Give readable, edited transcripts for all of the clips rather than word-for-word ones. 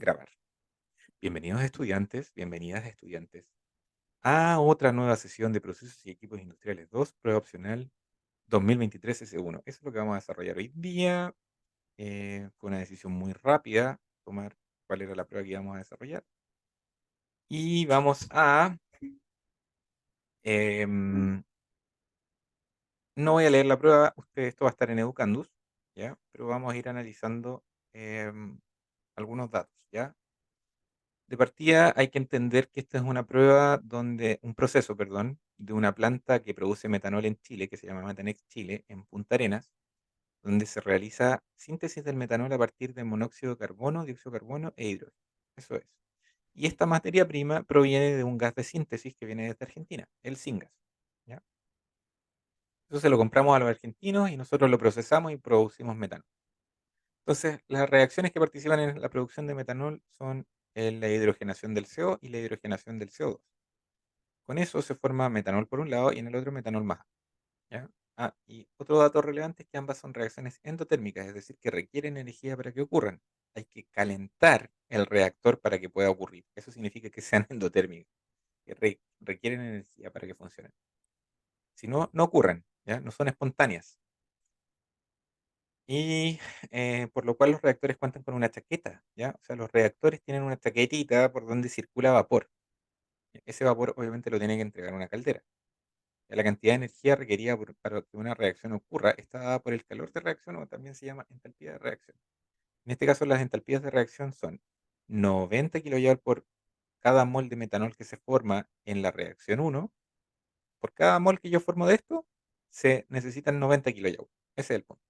Grabar. Bienvenidos estudiantes, bienvenidas estudiantes a otra nueva sesión de Procesos y Equipos Industriales 2, prueba opcional 2023 S1. Eso es lo que vamos a desarrollar hoy día. Fue una decisión muy rápida tomar cuál era la prueba que íbamos a desarrollar. Y vamos a... no voy a leer la prueba, esto va a estar en Educandus, ¿ya? Pero vamos a ir analizando algunos datos, ¿ya? De partida hay que entender que esta es una prueba un proceso, perdón, de una planta que produce metanol en Chile, que se llama Metanex Chile, en Punta Arenas, donde se realiza síntesis del metanol a partir de monóxido de carbono, dióxido de carbono e hidrógeno. Eso es. Y esta materia prima proviene de un gas de síntesis que viene desde Argentina, el syngas. ¿Ya? Eso se lo compramos a los argentinos y nosotros lo procesamos y producimos metanol. Entonces, las reacciones que participan en la producción de metanol son la hidrogenación del CO y la hidrogenación del CO2. Con eso se forma metanol por un lado y en el otro metanol más. ¿Ya? Ah, y otro dato relevante es que ambas son reacciones endotérmicas, es decir, que requieren energía para que ocurran. Hay que calentar el reactor para que pueda ocurrir. Eso significa que sean endotérmicas, que requieren energía para que funcionen. Si no, no ocurren, ¿ya? No son espontáneas. Y por lo cual los reactores cuentan con una chaqueta, ¿ya? O sea, los reactores tienen una chaquetita por donde circula vapor. Ese vapor obviamente lo tiene que entregar una caldera. La cantidad de energía requerida para que una reacción ocurra está dada por el calor de reacción o también se llama entalpía de reacción. En este caso, las entalpías de reacción son 90 kJ por cada mol de metanol que se forma en la reacción 1. Por cada mol que yo formo de esto, se necesitan 90 kJ. Ese es el punto.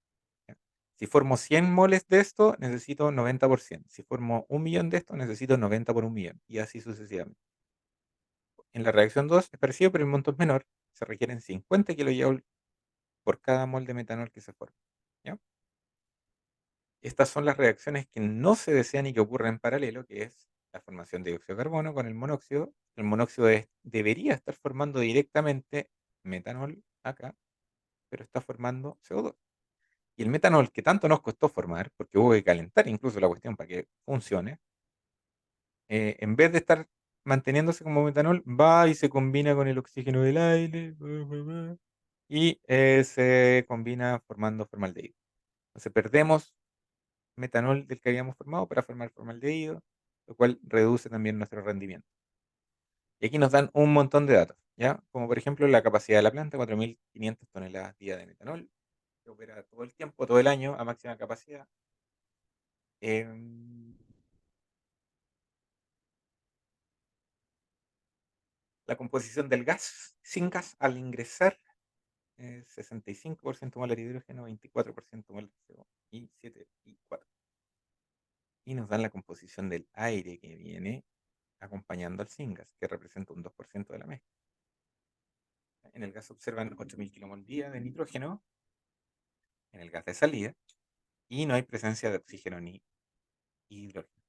¿Ya? Si formo 100 moles de esto, necesito 90 por 100. Si formo 1.000.000 de esto, necesito 90 por 1.000.000. Y así sucesivamente. En la reacción 2 es parecido, pero el monto es menor. Se requieren 50 kJ por cada mol de metanol que se forma. ¿Ya? Estas son las reacciones que no se desean y que ocurren en paralelo, que es la formación de dióxido de carbono con el monóxido. El monóxido debería estar formando directamente metanol acá, pero está formando CO2. Y el metanol, que tanto nos costó formar, porque hubo que calentar incluso la cuestión para que funcione, en vez de estar manteniéndose como metanol, va y se combina con el oxígeno del aire, y se combina formando formaldehído. Entonces perdemos metanol del que habíamos formado para formar formaldehído, lo cual reduce también nuestro rendimiento. Y aquí nos dan un montón de datos, ¿ya? Como por ejemplo la capacidad de la planta, 4.500 toneladas día de metanol, que opera todo el tiempo, todo el año a máxima capacidad. Em, la composición del gas, sin gas al ingresar, 65% molar hidrógeno, 24% molar CO y 7 y 4. Y nos dan la composición del aire que viene acompañando al syngas, que representa un 2% de la mezcla. En el gas se observan 8.000 kmol día de nitrógeno en el gas de salida y no hay presencia de oxígeno ni hidrógeno.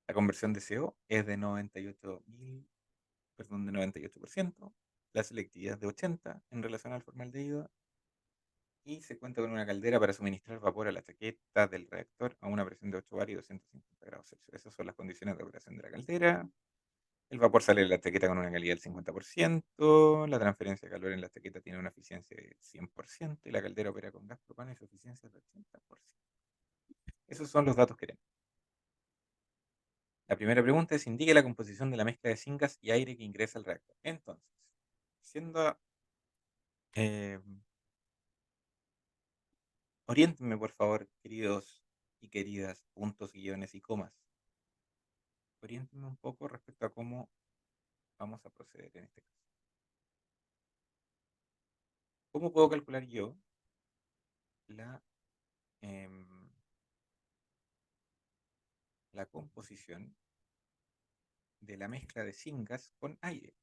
La conversión de CO es de 98%, la selectividad es de 80 en relación al formaldehído y se cuenta con una caldera para suministrar vapor a la chaqueta del reactor a una presión de 8 bar y 250 grados Celsius. Esas son las condiciones de operación de la caldera. El vapor sale de la chaqueta con una calidad del 50%, la transferencia de calor en la chaqueta tiene una eficiencia de 100% y la caldera opera con gas propano y su eficiencia es de 80%. Esos son los datos que tenemos. La primera pregunta es, indique la composición de la mezcla de zinc y aire que ingresa al reactor. Entonces, siendo... Eh, oriéntenme, por favor, queridos y queridas, puntos, guiones y comas. Oriéntenme un poco respecto a cómo vamos a proceder en este caso. ¿Cómo puedo calcular yo la, em, la composición de la mezcla de zinc con aire?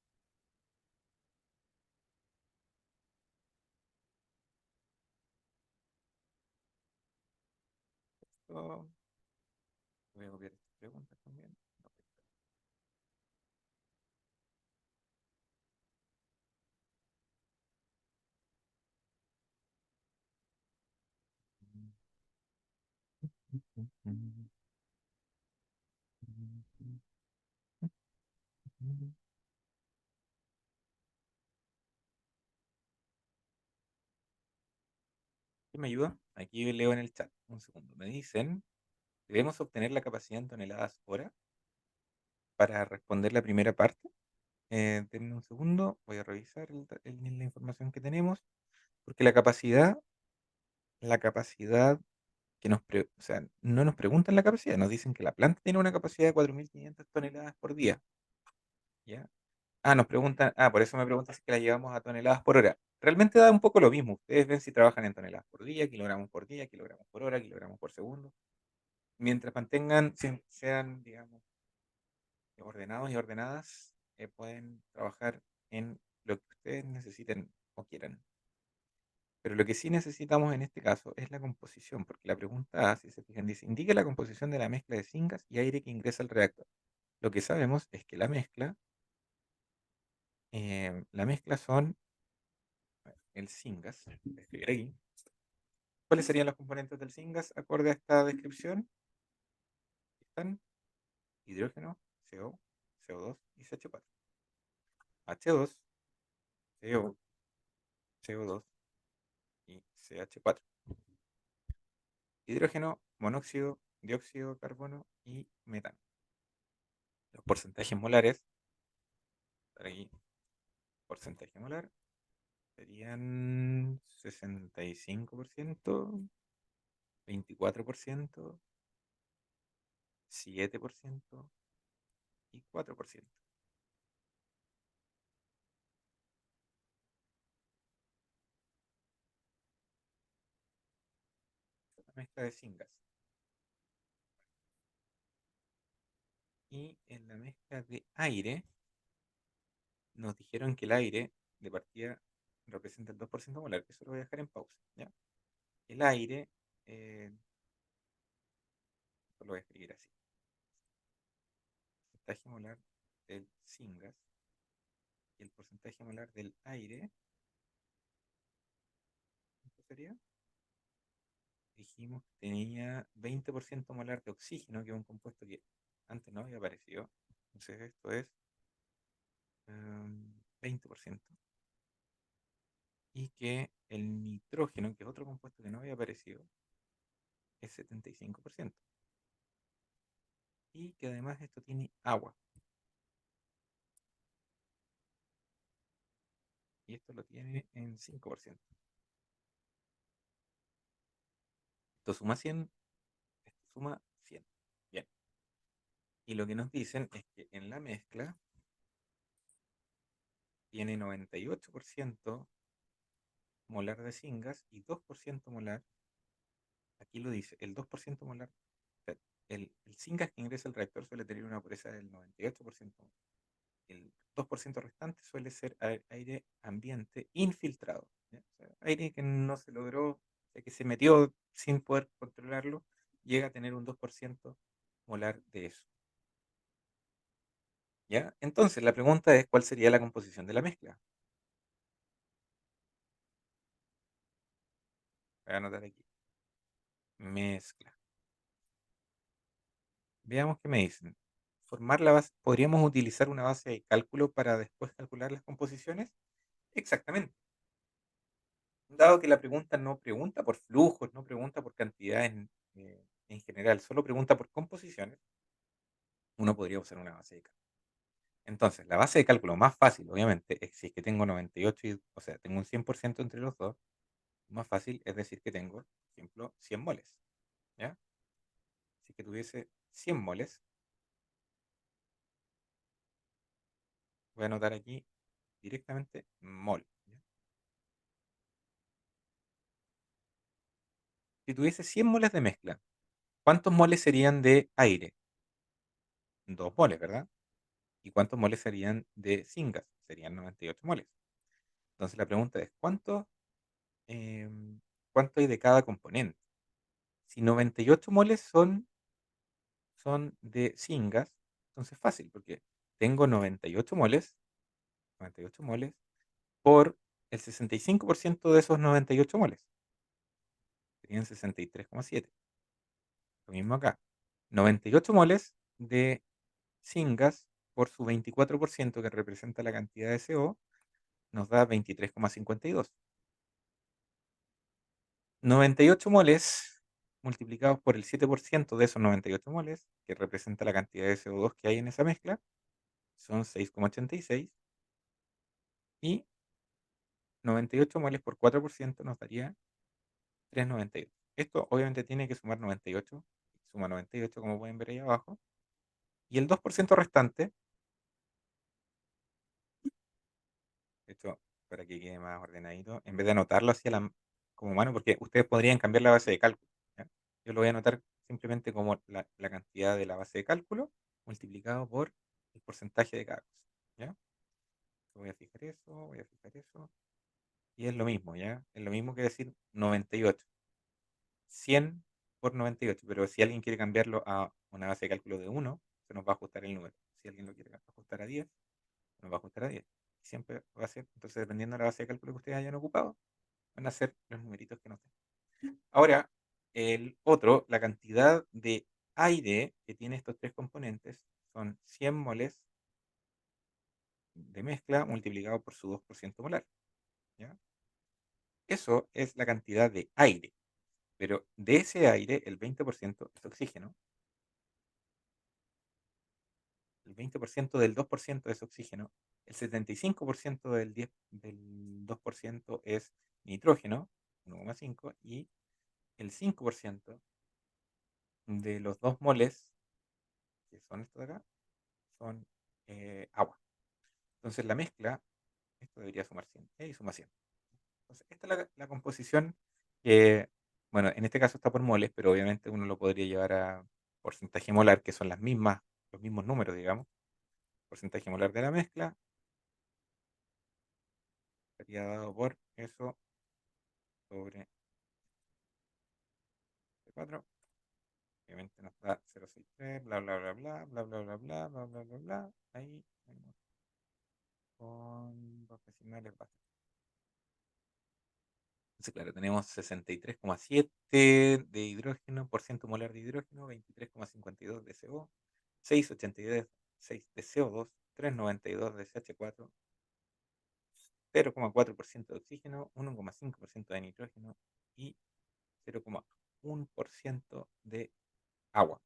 Esto, voy a copiar estas preguntas también. ¿Quién me ayuda? Aquí leo en el chat. Un segundo. Me dicen, debemos obtener la capacidad en toneladas hora para responder la primera parte. Denme un segundo, voy a revisar la información que tenemos, porque la capacidad o sea, no nos preguntan la capacidad, nos dicen que la planta tiene una capacidad de 4.500 toneladas por día, ¿ya? Nos preguntan, por eso me preguntan si es que la llevamos a toneladas por hora. Realmente da un poco lo mismo, ustedes ven si trabajan en toneladas por día, kilogramos por hora, kilogramos por segundo, mientras mantengan, sean, digamos, ordenados y ordenadas, pueden trabajar en lo que ustedes necesiten o quieran. Pero lo que sí necesitamos en este caso es la composición, porque la pregunta A, si se fijan, dice, indique la composición de la mezcla de zingas y aire que ingresa al reactor. Lo que sabemos es que la mezcla son el zingas, voy a escribir aquí. ¿Cuáles serían los componentes del zingas acorde a esta descripción? Están hidrógeno, CO, CO2 y CH4. H2, CO, CO2 y CH4. Hidrógeno, monóxido, dióxido de carbono y metano. Los porcentajes molares, por aquí, porcentaje molar, serían 65%, 24%, 7% y 4%. La mezcla de zingas. Y en la mezcla de aire, nos dijeron que el aire de partida representa el 2% molar. Eso lo voy a dejar en pausa, ¿ya? El aire, esto lo voy a escribir así. El porcentaje molar del zingas y el porcentaje molar del aire, ¿cuánto sería? Dijimos que tenía 20% molar de oxígeno, que es un compuesto que antes no había aparecido. Entonces esto es 20%. Y que el nitrógeno, que es otro compuesto que no había aparecido, es 75%. Y que además esto tiene agua. Y esto lo tiene en 5%. Esto suma 100, esto suma 100. Bien. Y lo que nos dicen es que en la mezcla tiene 98% molar de zingas y 2% molar. Aquí lo dice, el 2% molar. O sea, el zingas que ingresa al reactor suele tener una pureza del 98%. El 2% restante suele ser aire ambiente infiltrado, ¿ya? O sea, aire que no se logró, o sea, que se metió sin poder controlarlo, llega a tener un 2% molar de eso, ¿ya? Entonces, la pregunta es, ¿cuál sería la composición de la mezcla? Voy a anotar aquí. Mezcla. Veamos qué me dicen. Formar la base, ¿podríamos utilizar una base de cálculo para después calcular las composiciones? Exactamente. Dado que la pregunta no pregunta por flujos, no pregunta por cantidades en general, solo pregunta por composiciones, uno podría usar una base de cálculo. Entonces, la base de cálculo más fácil, obviamente, es si es que tengo 98, o sea, tengo un 100% entre los dos, más fácil es decir que tengo, por ejemplo, 100 moles, ¿ya? Si es que tuviese 100 moles, voy a anotar aquí directamente mol, ¿ya? Si tuviese 100 moles de mezcla, ¿cuántos moles serían de aire? 2 moles, ¿verdad? ¿Y cuántos moles serían de zingas? Serían 98 moles. Entonces la pregunta es, ¿cuánto hay de cada componente? Si 98 moles son de zingas, entonces es fácil, porque tengo 98 moles por el 65% de esos 98 moles. Serían 63,7. Lo mismo acá. 98 moles de syngas por su 24% que representa la cantidad de CO nos da 23,52. 98 moles multiplicados por el 7% de esos 98 moles, que representa la cantidad de CO2 que hay en esa mezcla, son 6,86. Y 98 moles por 4% nos daría 3,98. Esto obviamente tiene que sumar 98, suma 98 como pueden ver ahí abajo. Y el 2% restante, de hecho, para que quede más ordenadito, en vez de anotarlo hacia como mano, porque ustedes podrían cambiar la base de cálculo. ¿Ya? Yo lo voy a anotar simplemente como la cantidad de la base de cálculo multiplicado por el porcentaje de cada cosa. ¿Ya? Voy a fijar eso, voy a fijar eso. Y es lo mismo, ¿ya? Es lo mismo que decir 98. 100 por 98, pero si alguien quiere cambiarlo a una base de cálculo de 1, se nos va a ajustar el número. Si alguien lo quiere ajustar a 10, nos va a ajustar a 10. Siempre va a ser, entonces dependiendo de la base de cálculo que ustedes hayan ocupado, van a ser los numeritos que nos den. Ahora, el otro, la cantidad de aire que tiene estos tres componentes son 100 moles de mezcla multiplicado por su 2% molar. ¿Ya? Eso es la cantidad de aire, pero de ese aire el 20% es oxígeno, el 20% del 2% es oxígeno, el 75% del 2% es nitrógeno, 1,5, y el 5% de los 2 moles, que son estos de acá, son agua. Entonces la mezcla, esto debería sumar 100, y suma 100. Entonces esta es la composición que, bueno, en este caso está por moles, pero obviamente uno lo podría llevar a porcentaje molar, que son los mismos números, digamos. Porcentaje molar de la mezcla estaría dado por eso sobre 4. Obviamente nos da 0,63, bla, bla, bla, bla, bla, bla, bla, bla, bla, bla, bla, bla. Ahí con dos decimales basta. Entonces, claro, tenemos 63,7 de hidrógeno, por ciento molar de hidrógeno, 23,52 de CO, 6,82 de CO2, 3,92 de CH4, 0,4% de oxígeno, 1,5% de nitrógeno y 0,1% de agua.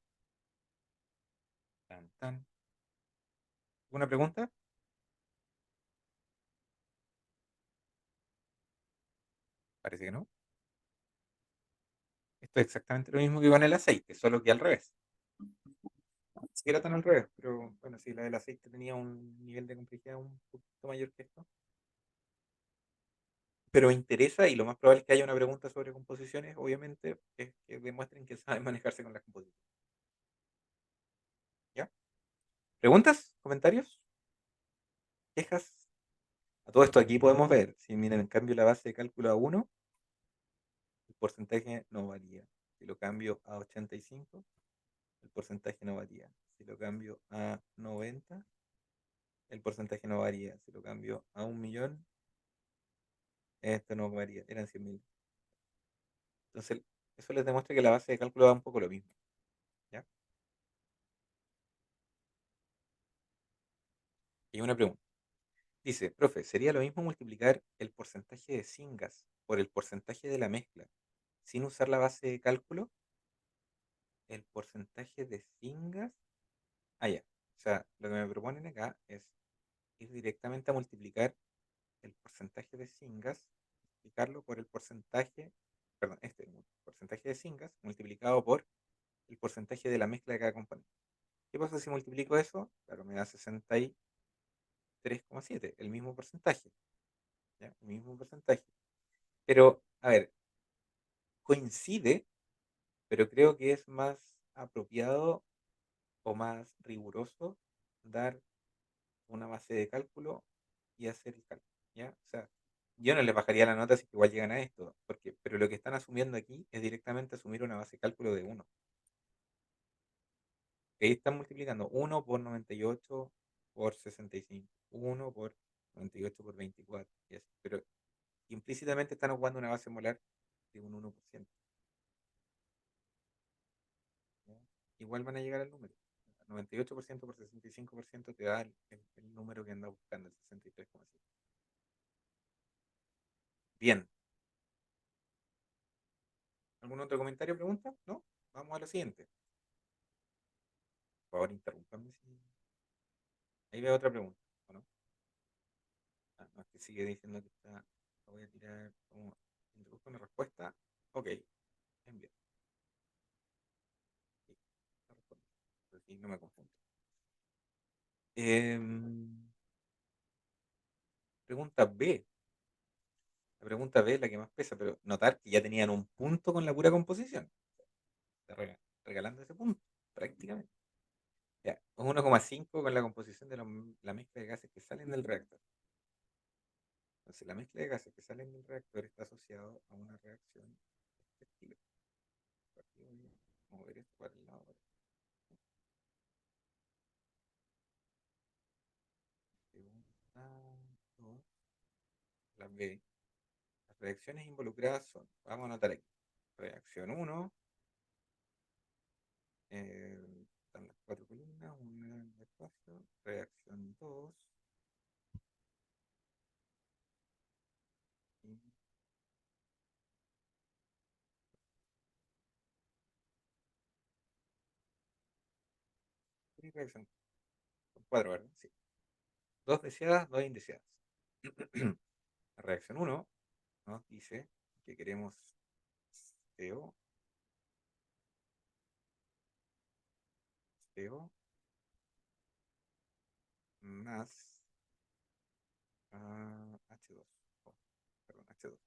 Tan, tan. ¿Alguna pregunta? Parece que no. Esto es exactamente lo mismo que con el aceite, solo que al revés. Ni siquiera tan al revés, pero bueno, sí, la del aceite tenía un nivel de complejidad un poquito mayor que esto. Pero me interesa y lo más probable es que haya una pregunta sobre composiciones, obviamente, es que demuestren que saben manejarse con las composiciones. ¿Ya? ¿Preguntas? ¿Comentarios? ¿Quejas? A todo esto aquí podemos ver, si miren, en cambio la base de cálculo a 1, el porcentaje no varía. Si lo cambio a 85, el porcentaje no varía. Si lo cambio a 90, el porcentaje no varía. Si lo cambio a 1.000.000, esto no varía. Eran 100.000. Entonces, eso les demuestra que la base de cálculo da un poco lo mismo. ¿Ya? Y una pregunta. Dice, profe, ¿sería lo mismo multiplicar el porcentaje de syngas por el porcentaje de la mezcla sin usar la base de cálculo? El porcentaje de syngas. Ah, ya. O sea, lo que me proponen acá es ir directamente a multiplicar el porcentaje de syngas, multiplicarlo por el porcentaje, perdón, este porcentaje de syngas multiplicado por el porcentaje de la mezcla de cada componente. ¿Qué pasa si multiplico eso? Claro, me da 63,7, el mismo porcentaje. ¿Ya? El mismo porcentaje. Pero, a ver, coincide, pero creo que es más apropiado o más riguroso dar una base de cálculo y hacer el cálculo, ¿ya? O sea, yo no les bajaría la nota si que igual llegan a esto, pero lo que están asumiendo aquí es directamente asumir una base de cálculo de 1. Ahí están multiplicando 1 por 98 por 65, 1 por 98 por 24, y así. Pero implícitamente están ocupando una base molar de un 1%. ¿Ya? Igual van a llegar al número. 98% por 65% te da el número que andas buscando, el 63,7. Bien. ¿Algún otro comentario o pregunta? ¿No? Vamos a lo siguiente. Por favor, interrúmpame si... Ahí veo otra pregunta, ¿o no? Ah, no, es que sigue diciendo que está... Lo voy a tirar como... Introduzco una respuesta. Ok, envío. Sí, la respuesta. Así no me confundo. Pregunta B. La pregunta B es la que más pesa, pero notar que ya tenían un punto con la pura composición. Está regalando ese punto, prácticamente. Ya, 1,5 con la composición de la mezcla de gases que salen del reactor. Entonces, la mezcla de gases que salen del reactor está asociado a una reacción de este estilo. Aquí voy a mover esto para el lado. Pregunta 2, la B. Las reacciones involucradas son, vamos a anotar aquí, reacción 1, están las cuatro columnas, una en el espacio, reacción 2, y reacción, son cuatro, ¿verdad? Sí. Dos deseadas, dos indeseadas. La reacción 1 nos dice que queremos CO, CO más H2. Oh, perdón, H2.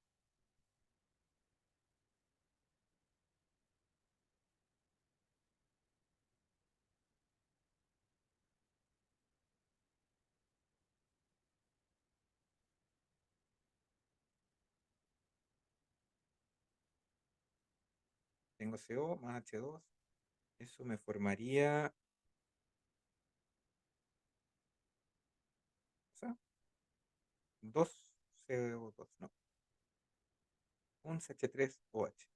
Tengo CO más H2. Eso me formaría, o sea, 2 CO2, no, un CH3OH.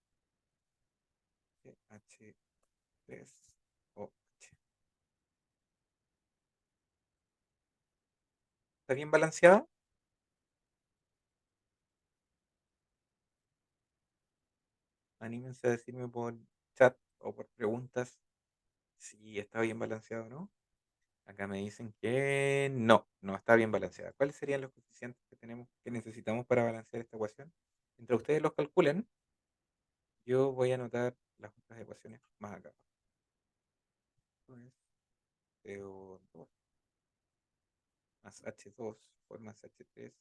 CH3OH. ¿Está bien balanceada? Anímense a decirme por chat o por preguntas si está bien balanceado o no. Acá me dicen que no, no está bien balanceada. ¿Cuáles serían los coeficientes que tenemos, que necesitamos para balancear esta ecuación? Entre ustedes los calculen, yo voy a anotar las otras ecuaciones más acá. Esto es CO2 más H2 forma CH3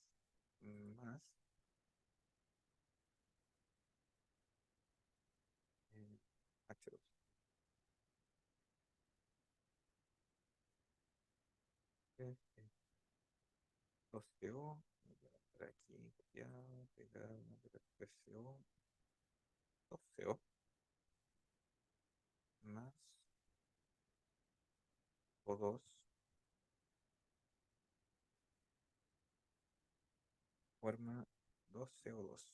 más H2. 2CO, por aquí, copiado, pegado, 3CO, 2CO más O2 forma 2CO2.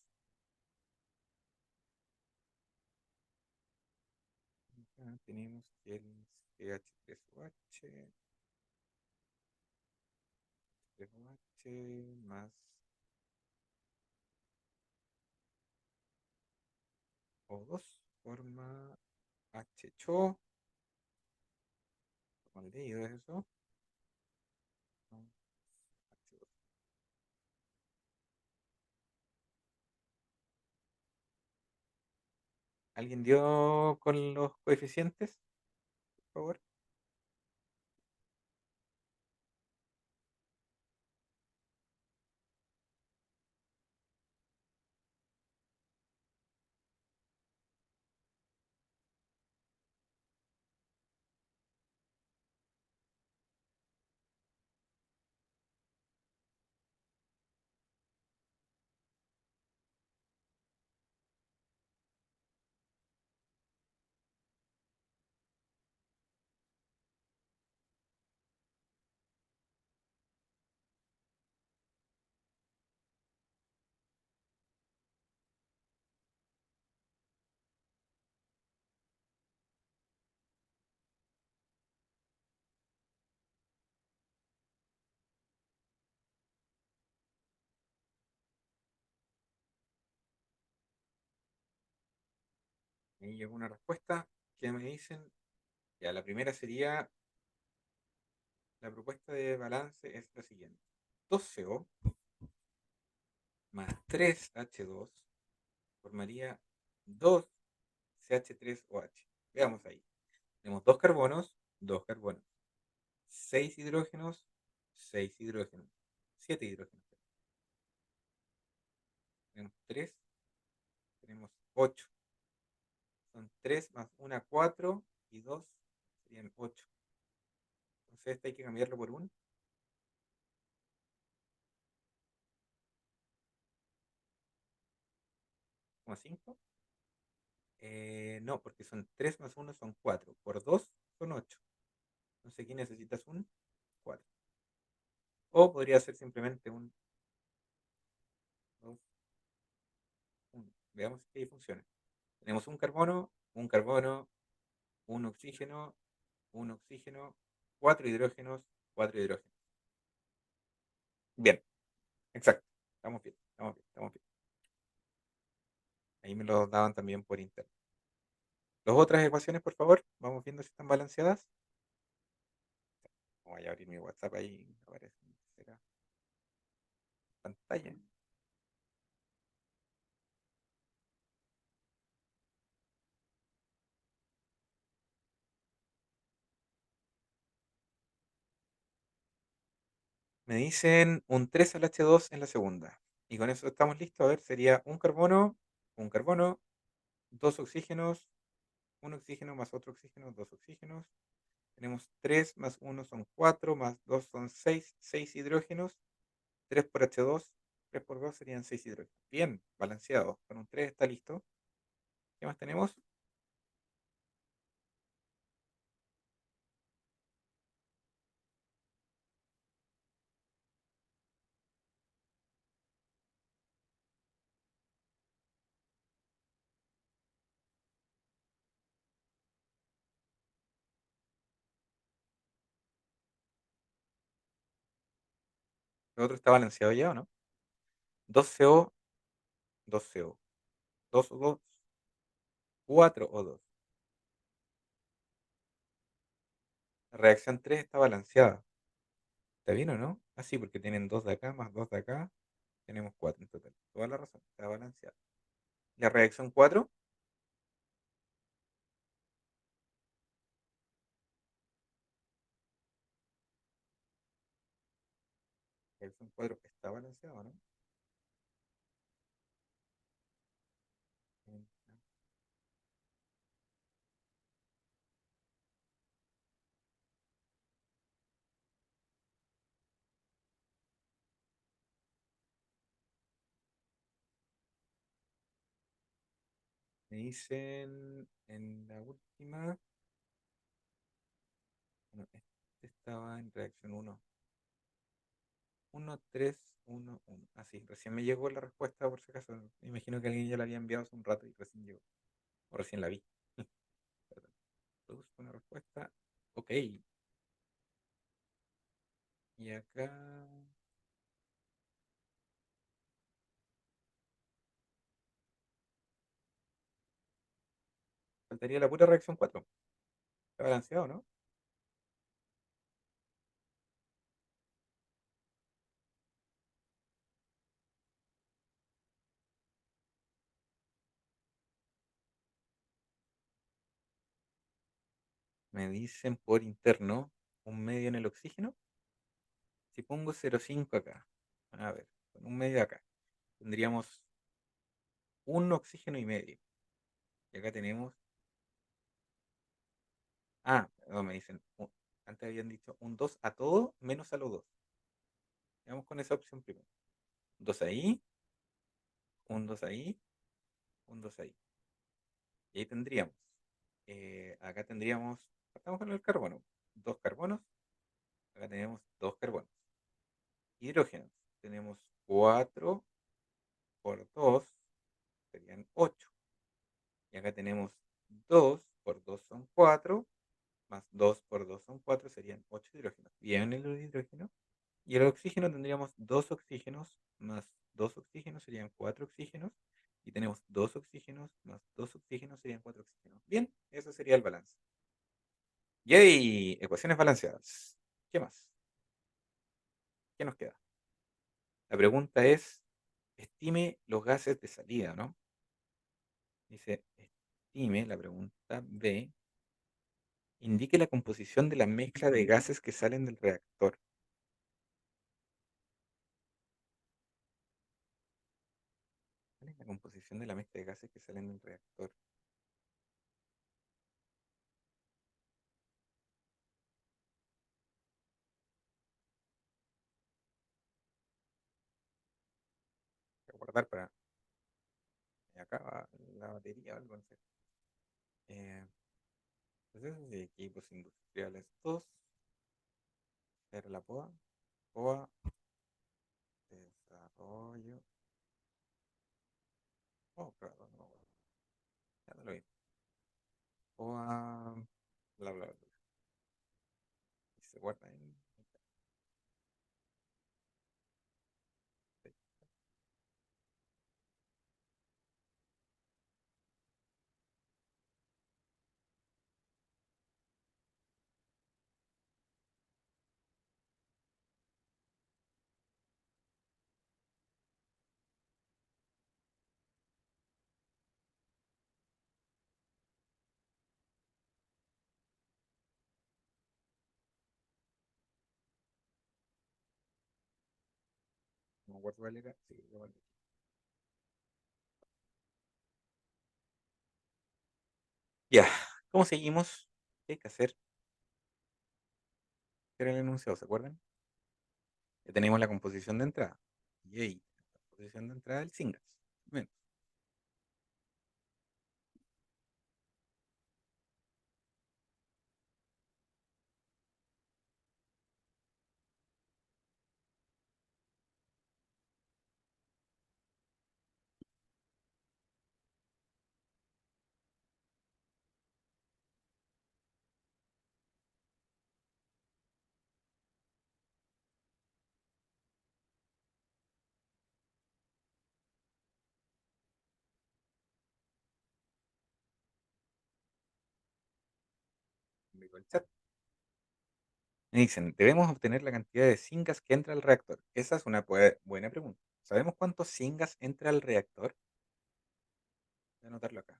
Acá tenemos que el CH3OH, 3OH más O2 forma HCO. ¿Cómo leído es eso? No, H2. ¿Alguien dio con los coeficientes, por favor? Ahí llegó una respuesta que me dicen, ya la primera sería, la propuesta de balance es la siguiente. 2CO más 3H2 formaría 2CH3OH. Veamos ahí. Tenemos dos carbonos, 6 hidrógenos, 6 hidrógenos, 7 hidrógenos. Tenemos 3, tenemos 8. Son 3 más 1, 4 y 2 serían 8. Entonces este hay que cambiarlo por 1,5. No, porque son 3 más 1 son 4. Por 2 son 8. Entonces aquí necesitas un 4. O podría ser simplemente un 2, 1. Veamos si ahí funciona. Tenemos un carbono, un oxígeno, un oxígeno, 4 hidrógenos, 4 hidrógenos. Bien, exacto. Estamos bien, estamos bien, estamos bien. Ahí me lo daban también por interno. Las otras ecuaciones, por favor, vamos viendo si están balanceadas. Voy a abrir mi WhatsApp ahí, aparece en tercera pantalla. Me dicen un 3 al H2 en la segunda. Y con eso estamos listos. A ver, sería un carbono, dos oxígenos, un oxígeno más otro oxígeno, dos oxígenos. Tenemos 3 más uno son 4 más 2 son 6 6 hidrógenos, 3 por H2, 3 por 2 serían 6 hidrógenos. Bien, balanceado. Con un 3 está listo. ¿Qué más tenemos? ¿El otro está balanceado ya o no? 2CO, 2CO, 2O2, 4O2. La reacción 3 está balanceada. ¿Está bien o no? Ah, sí, porque tienen 2 de acá más 2 de acá. Tenemos 4 en total. Toda la razón, está balanceada. La reacción 4, la reacción 4 está balanceada, ¿no? Me dicen en la última, bueno, este estaba en reacción 1. 1, 3, 1, 1. Ah, sí, recién me llegó la respuesta por si acaso. Me imagino que alguien ya la había enviado hace un rato y recién llegó. O recién la vi. Perdón. Produzco una respuesta. Ok. Y acá faltaría la pura reacción 4. ¿Está balanceado, no? Me dicen por interno un medio en el oxígeno. Si pongo 0,5 acá, a ver, con un medio acá, tendríamos un oxígeno y medio. Y acá tenemos, no, me dicen, antes habían dicho un 2 a todo menos a los dos. Vamos con esa opción primero. 2 ahí, un 2 ahí, un 2 ahí. Y ahí tendríamos, acá tendríamos, estamos con el carbono, dos carbonos, acá tenemos dos carbonos. Hidrógenos, tenemos 4 por 2 serían 8. Y acá tenemos 2 por 2 son 4 más 2 por 2 son 4 serían 8 hidrógenos. Bien el hidrógeno. Y el oxígeno tendríamos 2 oxígenos más 2 oxígenos serían 4 oxígenos. Y tenemos dos oxígenos, más dos oxígenos serían cuatro oxígenos. Bien, eso sería el balance. Y hay ecuaciones balanceadas. ¿Qué más? ¿Qué nos queda? La pregunta es, estime los gases de salida, ¿no? Dice, estime, la pregunta B, indique la composición de la mezcla de gases que salen del reactor. ¿Cuál es la composición de la mezcla de gases que salen del reactor? Voy a guardar para acá va la batería o algo, no sé. Eh, Procesos de equipos industriales 2, era la POA. POA, desarrollo. Oh, claro, no, ya no lo vi. POA, bla, bla, bla. Y se guarda en. No me acuerdo cuál era. Sí, lo guardé. Ya, ¿cómo seguimos? ¿Qué hay que hacer? ¿Qué era el enunciado? ¿Se acuerdan? Ya tenemos la composición de entrada. Yay, la composición de entrada del syngas. Bien, el chat. Me dicen, debemos obtener la cantidad de syngas que entra al reactor. Esa es una buena pregunta. ¿Sabemos cuántos syngas entra al reactor? Voy a anotarlo acá.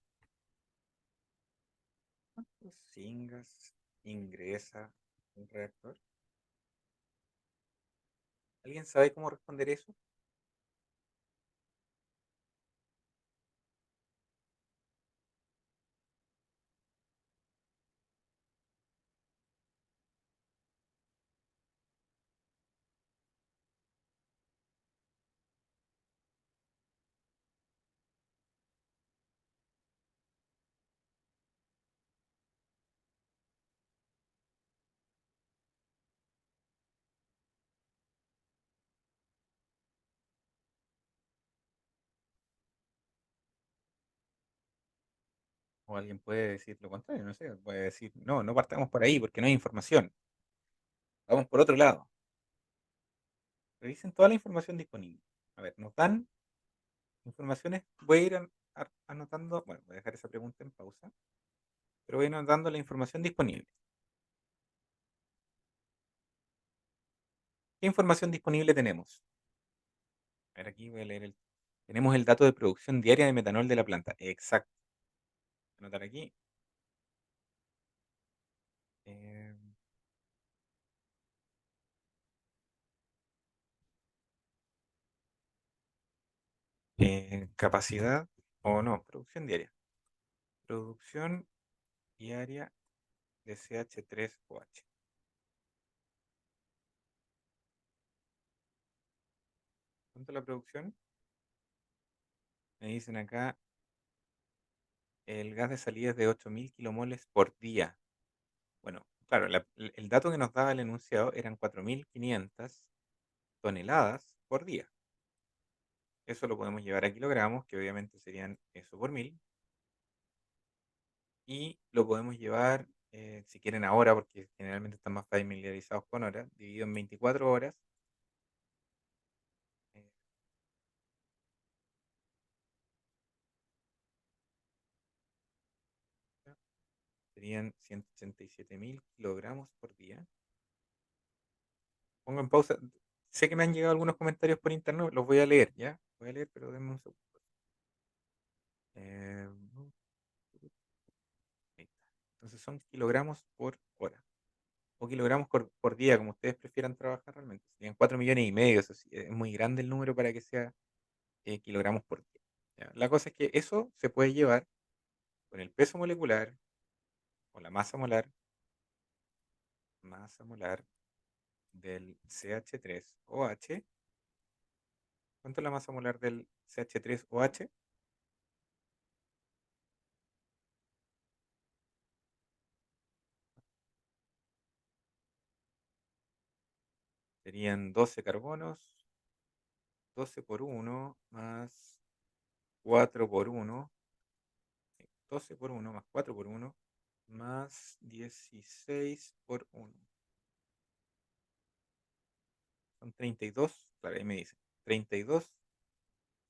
¿Cuántos syngas ingresa un reactor? ¿Alguien sabe cómo responder eso? O alguien puede decir lo contrario, no sé, puede decir, no, no partamos por ahí porque no hay información. Vamos por otro lado. Revisen toda la información disponible. A ver, nos dan informaciones. Voy a ir anotando, bueno, voy a dejar esa pregunta en pausa, pero voy a ir anotando la información disponible. ¿Qué información disponible tenemos? A ver, aquí voy a leer el. Tenemos el dato de producción diaria de metanol de la planta. Exacto. Anotar aquí. Eh, capacidad o no, producción diaria. Producción diaria de CH3OH. ¿Cuánto es la producción? Me dicen acá, el gas de salida es de 8.000 kilomoles por día. Bueno, claro, el dato que nos daba el enunciado eran 4.500 toneladas por día. Eso lo podemos llevar a kilogramos, que obviamente serían eso por mil. Y lo podemos llevar, si quieren ahora, porque generalmente están más familiarizados con horas, dividido en 24 horas. eh, serían 187.000 kilogramos por día. Pongo en pausa. Sé que me han llegado algunos comentarios por internet, los voy a leer, ¿ya? Voy a leer, pero denme un segundo. Eh, ahí está. Entonces son kilogramos por hora. O kilogramos por día, como ustedes prefieran trabajar realmente. Serían 4,5 millones, eso sí, es muy grande el número para que sea kilogramos por día. ¿Ya? La cosa es que eso se puede llevar con el peso molecular o la masa molar del CH3OH. ¿Cuánto es la masa molar del CH3OH? Serían 12 carbonos, 12 por uno más 4 por uno, sí, 12 por uno más 4 por uno más 16 por uno. Son 32, claro, ahí me dice, 32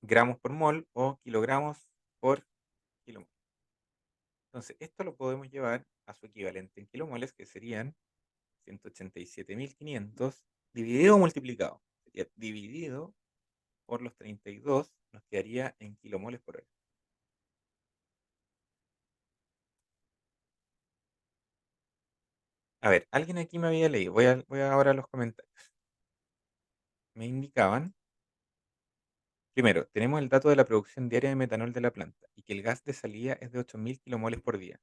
gramos por mol o kilogramos por kilomol. Entonces, esto lo podemos llevar a su equivalente en kilomoles, que serían 187.500 dividido o multiplicado. Sería dividido por los 32, nos quedaría en kilomoles por hora. A ver, alguien aquí me había leído, voy ahora a los comentarios. Me indicaban, primero, tenemos el dato de la producción diaria de metanol de la planta y que el gas de salida es de 8.000 kilomoles por día.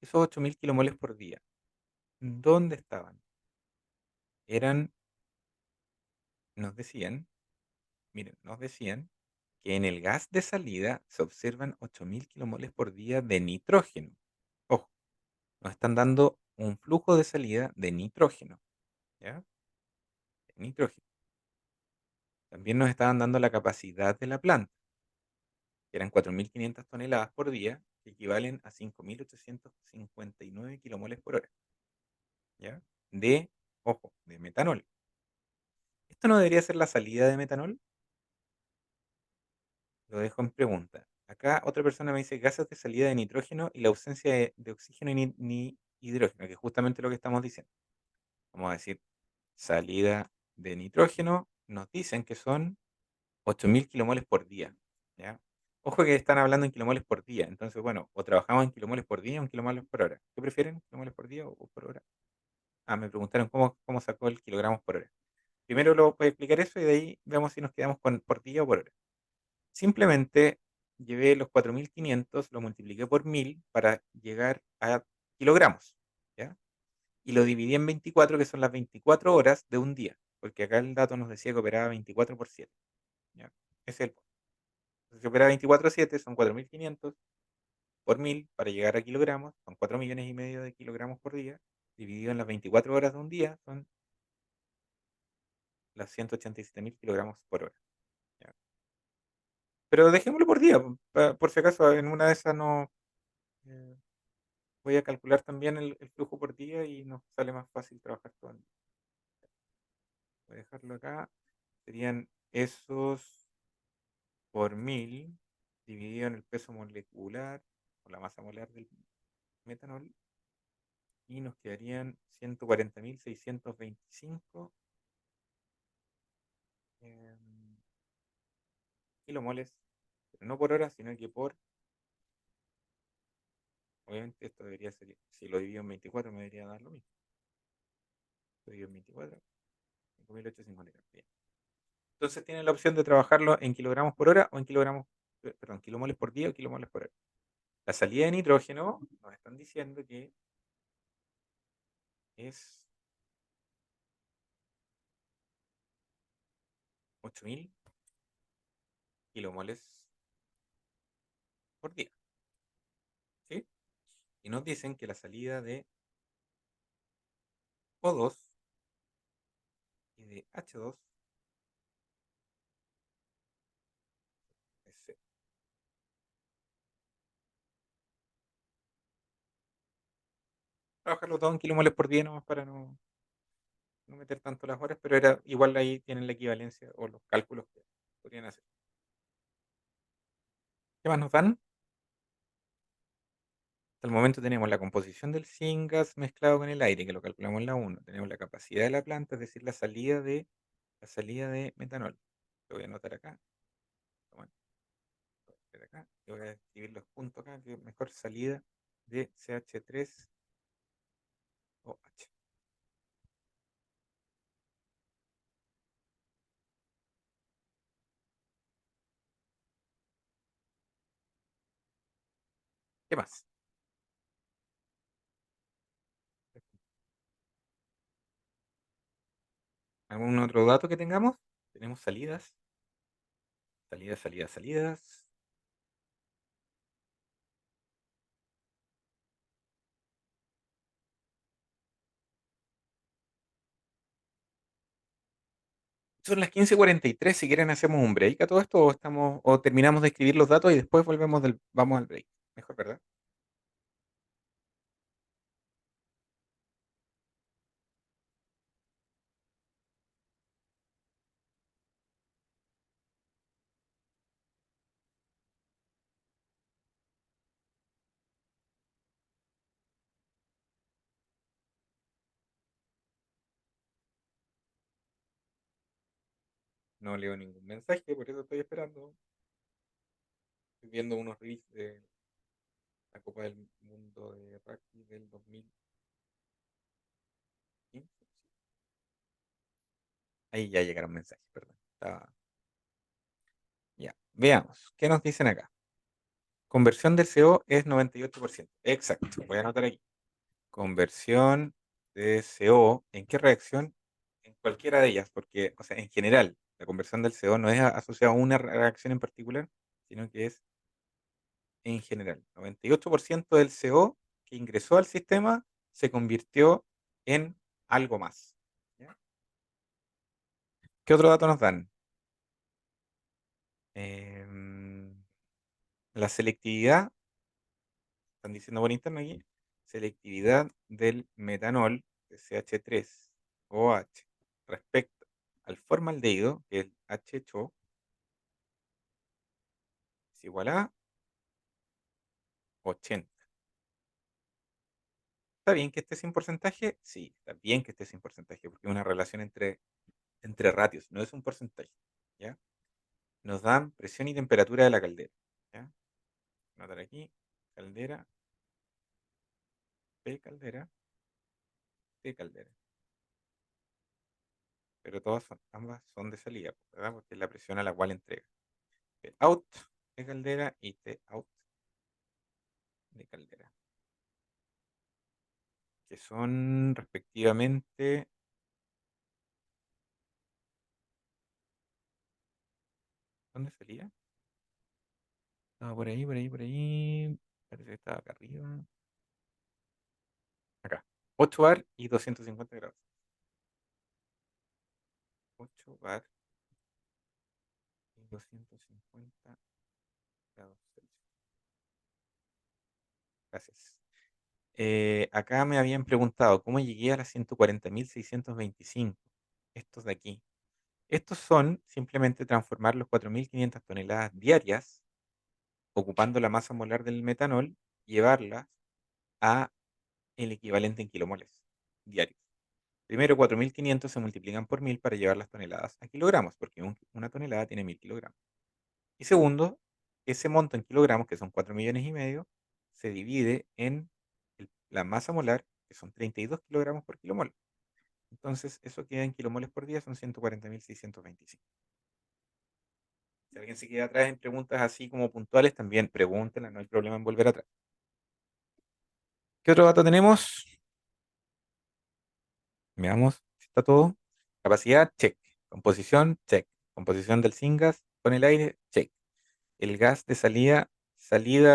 Esos 8.000 kilomoles por día, ¿dónde estaban? Eran, nos decían, miren, nos decían que en el gas de salida se observan 8.000 kilomoles por día de nitrógeno. Ojo, nos están dando un flujo de salida de nitrógeno, ¿ya? De nitrógeno. También nos estaban dando la capacidad de la planta, que eran 4.500 toneladas por día, que equivalen a 5.859 kilomoles por hora, ¿ya? De, ojo, de metanol. ¿Esto no debería ser la salida de metanol? Lo dejo en pregunta. Acá otra persona me dice gases de salida de nitrógeno y la ausencia de oxígeno y ni hidrógeno, que es justamente lo que estamos diciendo. Vamos a decir salida de nitrógeno, nos dicen que son 8.000 kilomoles por día, ¿ya? Ojo que están hablando en kilomoles por día, entonces, bueno, o trabajamos en kilomoles por día o en kilomoles por hora. ¿Qué prefieren, kilomoles por día o por hora? Ah, me preguntaron cómo sacó el kilogramos por hora. Primero lo voy a explicar eso y de ahí vemos si nos quedamos con por día o por hora. Simplemente llevé los 4.500, lo multipliqué por 1.000 para llegar a kilogramos, ¿ya? Y lo dividí en 24, que son las 24 horas de un día, porque acá el dato nos decía que operaba 24/7, ¿ya? Ese es el punto. Entonces, si opera 24/7, son 4.500 por 1.000 para llegar a kilogramos, son 4,5 millones de kilogramos por día, dividido en las 24 horas de un día, son las 187.000 kilogramos por hora, ¿ya? Pero dejémoslo por día, por si acaso en una de esas no... eh, voy a calcular también el flujo por día y nos sale más fácil trabajar todo el día. Voy a dejarlo acá. Serían esos por 1.000 dividido en el peso molecular o la masa molar del metanol y nos quedarían 140.625 kilomoles, pero no por hora, sino que por, obviamente esto debería ser, si lo divido en 24 me debería dar lo mismo. Lo divido en 24, 5.850. Bien. Entonces tienen la opción de trabajarlo en kilogramos por hora o en perdón, kilomoles por día o kilomoles por hora. La salida de nitrógeno nos están diciendo que es 8.000 kilomoles por día, ¿sí? Y nos dicen que la salida de O2 y de H2 es cero. Trabajarlo todo en kilomoles por día nomás para no meter tanto las horas, pero era igual ahí tienen la equivalencia o los cálculos que podrían hacer. ¿Qué más nos dan? Hasta el momento tenemos la composición del syngas mezclado con el aire, que lo calculamos en la uno. Tenemos la capacidad de la planta, es decir, la salida de metanol. Lo voy a anotar acá. Bueno, lo voy a escribir acá. Y voy a escribir los puntos acá, que mejor salida de CH3OH. ¿Qué más? ¿Algún otro dato que tengamos? Tenemos salidas, salidas, salidas, salidas. Son las 15:43. Si quieren hacemos un break a todo esto o terminamos de escribir los datos y después vamos al break. Mejor, ¿verdad? No leo ningún mensaje, por eso estoy esperando. Estoy viendo unos reels de la Copa del Mundo de Rugby del 2015. Ahí ya llegaron mensajes, perdón. Ya, veamos. ¿Qué nos dicen acá? Conversión del CO es 98%. Exacto, voy a anotar aquí. Conversión de CO, ¿en qué reacción? En cualquiera de ellas, porque, o sea, en general, la conversión del CO no es asociada a una reacción en particular, sino que es en general. 98% del CO que ingresó al sistema se convirtió en algo más. ¿Ya? ¿Qué otro dato nos dan? Em, la selectividad, están diciendo por interno aquí, selectividad del metanol de CH3OH respecto al formaldehído, que es HHO, es igual a 80. ¿Está bien que esté sin porcentaje? Sí, está bien que esté sin porcentaje, porque es una relación entre ratios, no es un porcentaje. ¿Ya? Nos dan presión y temperatura de la caldera. ¿Ya? Anotar aquí, caldera, P caldera, T caldera. Pero ambas son de salida, ¿verdad? Porque es la presión a la cual entrega. P out de caldera y T out de caldera. Que son respectivamente. ¿Dónde salía? Estaba por ahí, por ahí, por ahí. Parece que estaba acá arriba. Acá. 8 bar y 250 grados. 8 bar y 250 grados Celsius. Gracias. Acá me habían preguntado cómo llegué a las 140.625. Estos de aquí. Estos son simplemente transformar los 4.500 toneladas diarias, ocupando la masa molar del metanol, llevarlas a el equivalente en kilomoles diarios. Primero, 4.500 se multiplican por 1.000 para llevar las toneladas a kilogramos, porque una tonelada tiene 1.000 kilogramos. Y segundo, ese monto en kilogramos, que son 4,5 millones, se divide en la masa molar, que son 32 kilogramos por kilomol. Entonces, eso queda en kilomoles por día, son 140.625. Si alguien se queda atrás en preguntas así como puntuales, también pregúntenla, no hay problema en volver atrás. ¿Qué otro dato tenemos? Veamos si está todo. Capacidad, check. Composición, check. Composición del syngas con el aire, check. El gas de salida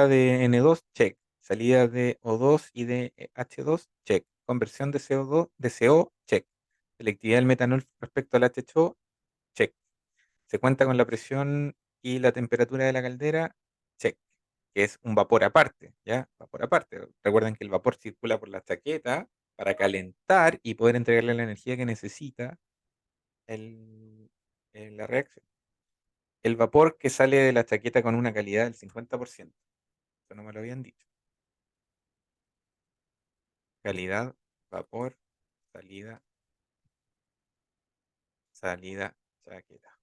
de N2, check. Salida de O2 y de H2, check. Conversión de CO2, de CO, check. Selectividad del metanol respecto al HHO, check. Se cuenta con la presión y la temperatura de la caldera, check. Que es un vapor aparte, ¿ya? Vapor aparte. Recuerden que el vapor circula por la chaqueta para calentar y poder entregarle la energía que necesita el, la reacción. El vapor que sale de la chaqueta con una calidad del 50%. Eso no me lo habían dicho. calidad, vapor, salida, salida, chaqueta.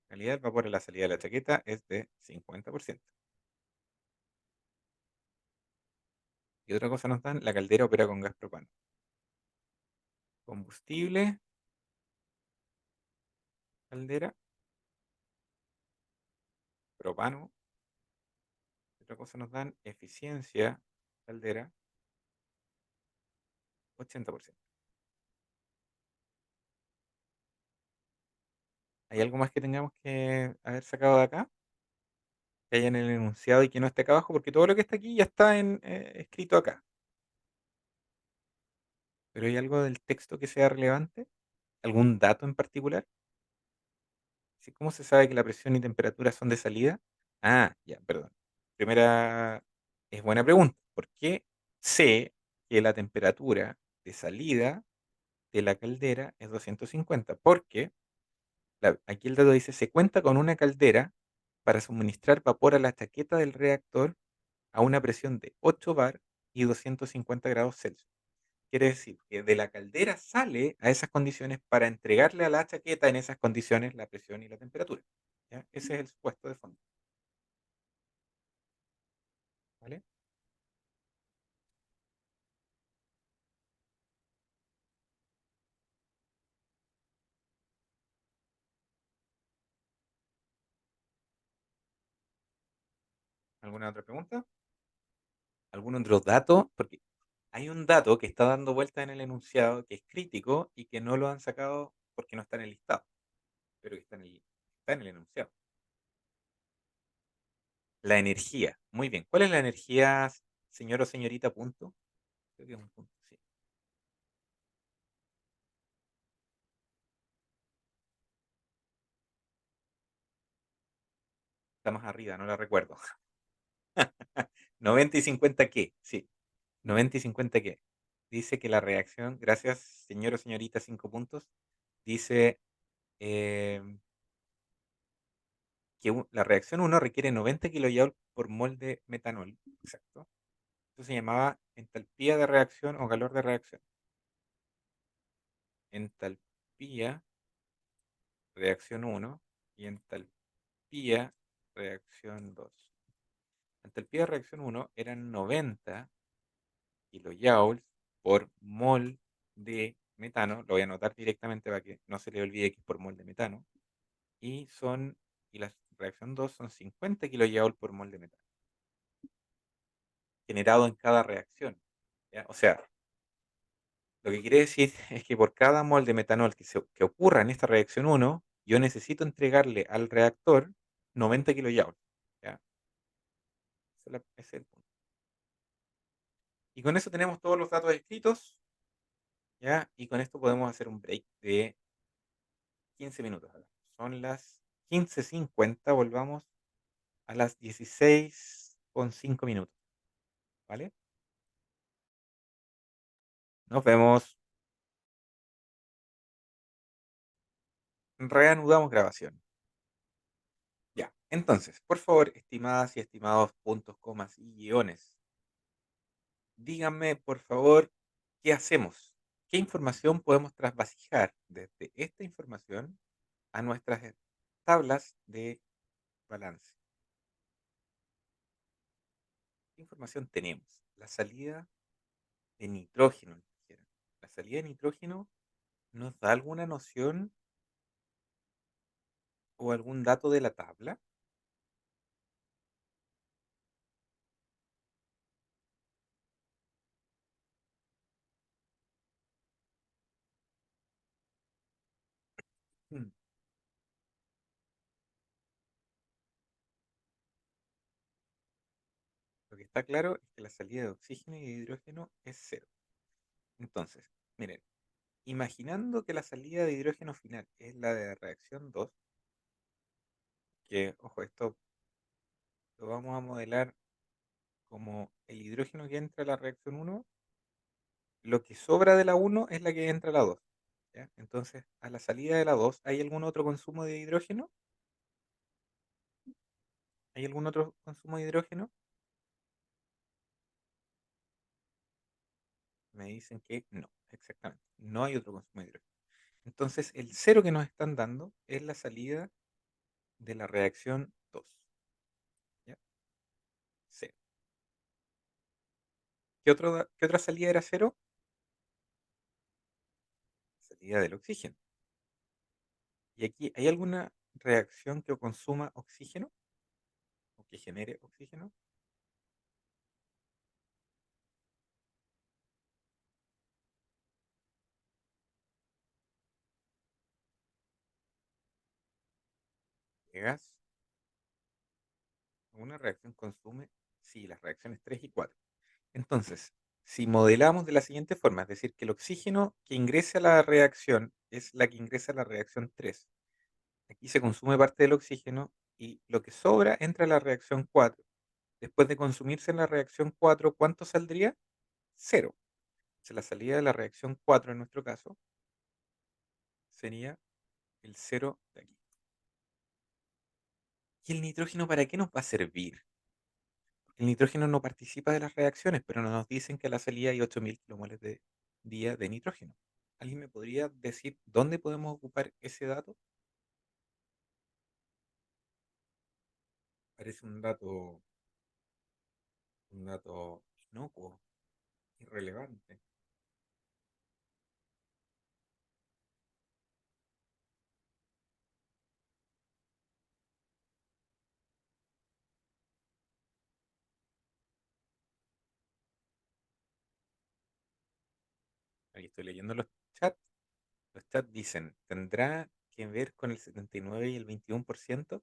Calidad del vapor en la salida de la chaqueta es de 50%. Y otra cosa nos dan, la caldera opera con gas propano. Combustible, caldera, propano. Otra cosa nos dan, eficiencia, caldera, 80%. ¿Hay algo más que tengamos que haber sacado de acá? Que haya en el enunciado y que no esté acá abajo, porque todo lo que está aquí ya está escrito acá. Pero ¿hay algo del texto que sea relevante? ¿Algún dato en particular? ¿Sí? ¿Cómo se sabe que la presión y temperatura son de salida? Ah, ya, perdón. Primera, es buena pregunta. ¿Por qué sé que la temperatura de salida de la caldera es 250? Porque aquí el dato dice, se cuenta con una caldera para suministrar vapor a la chaqueta del reactor a una presión de 8 bar y 250 grados Celsius. Quiere decir que de la caldera sale a esas condiciones para entregarle a la chaqueta en esas condiciones la presión y la temperatura. ¿Ya? Ese es el supuesto de fondo. ¿Vale? ¿Alguna otra pregunta? ¿Algún otro dato? Porque hay un dato que está dando vuelta en el enunciado que es crítico y que no lo han sacado porque no está en el listado, pero que está en el enunciado. La energía. Muy bien. ¿Cuál es la energía, señor o señorita, punto? Creo que es un punto, sí. Está más arriba, no la recuerdo. 90 y 50 qué, sí. 90 y 50 qué. Dice que la reacción, gracias señor o señorita, 5 puntos, dice eh, que la reacción uno requiere 90 kilojoules por mol de metanol. Exacto. Eso se llamaba entalpía de reacción o calor de reacción. Entalpía, reacción uno y entalpía, reacción 2. Entalpía de reacción uno eran 90 kilojoules por mol de metano. Lo voy a anotar directamente para que no se le olvide que es por mol de metano. Y la reacción 2 son 50 kilojoules por mol de metano, generado en cada reacción. ¿Ya? O sea, lo que quiere decir es que por cada mol de metanol que ocurra en esta reacción uno, yo necesito entregarle al reactor 90 kilojoules. ¿Ya? Ese es el punto. Y con eso tenemos todos los datos escritos. ¿Ya? Y con esto podemos hacer un break de 15 minutos. Son las 15:50, volvamos a las 16:05. ¿Vale? Nos vemos. Reanudamos grabación. Ya. Entonces, por favor, estimadas y estimados puntos, comas y guiones, díganme, por favor, ¿qué hacemos? ¿Qué información podemos trasvasijar desde esta información a nuestras tablas de balance? ¿Qué información tenemos? La salida de nitrógeno, nos dijeron. La salida de nitrógeno nos da alguna noción o algún dato de la tabla. Mm, Lo que está claro es que la salida de oxígeno y de hidrógeno es cero. Entonces, miren, imaginando que la salida de hidrógeno final es la de reacción 2, que, ojo, esto lo vamos a modelar como el hidrógeno que entra a la reacción uno, lo que sobra de la uno es la que entra a la 2. ¿Ya? Entonces, a la salida de la 2, ¿hay algún otro consumo de hidrógeno? ¿Hay algún otro consumo de hidrógeno? Me dicen que no, exactamente. No hay otro consumo de hidrógeno. Entonces, el cero que nos están dando es la salida de la reacción 2. ¿Ya? Cero. ¿Qué otra salida era cero? Salida del oxígeno. ¿Y aquí hay alguna reacción que consuma oxígeno o que genere oxígeno? ¿De gas? ¿Una reacción consume? Sí, las reacciones 3 y 4. Entonces, si modelamos de la siguiente forma, es decir, que el oxígeno que ingrese a la reacción es la que ingresa a la reacción 3. Aquí se consume parte del oxígeno y lo que sobra entra a la reacción 4. Después de consumirse en la reacción 4, ¿cuánto saldría? Cero. Entonces, la salida de la reacción 4 en nuestro caso sería el cero de aquí. ¿Y el nitrógeno para qué nos va a servir? El nitrógeno no participa de las reacciones, pero nos dicen que a la salida hay 8000 kilomoles de día de nitrógeno. ¿Alguien me podría decir dónde podemos ocupar ese dato? Parece un dato inocuo, irrelevante. Ahí estoy leyendo los chats. Los chats dicen, ¿tendrá que ver con el 79 y el 21%?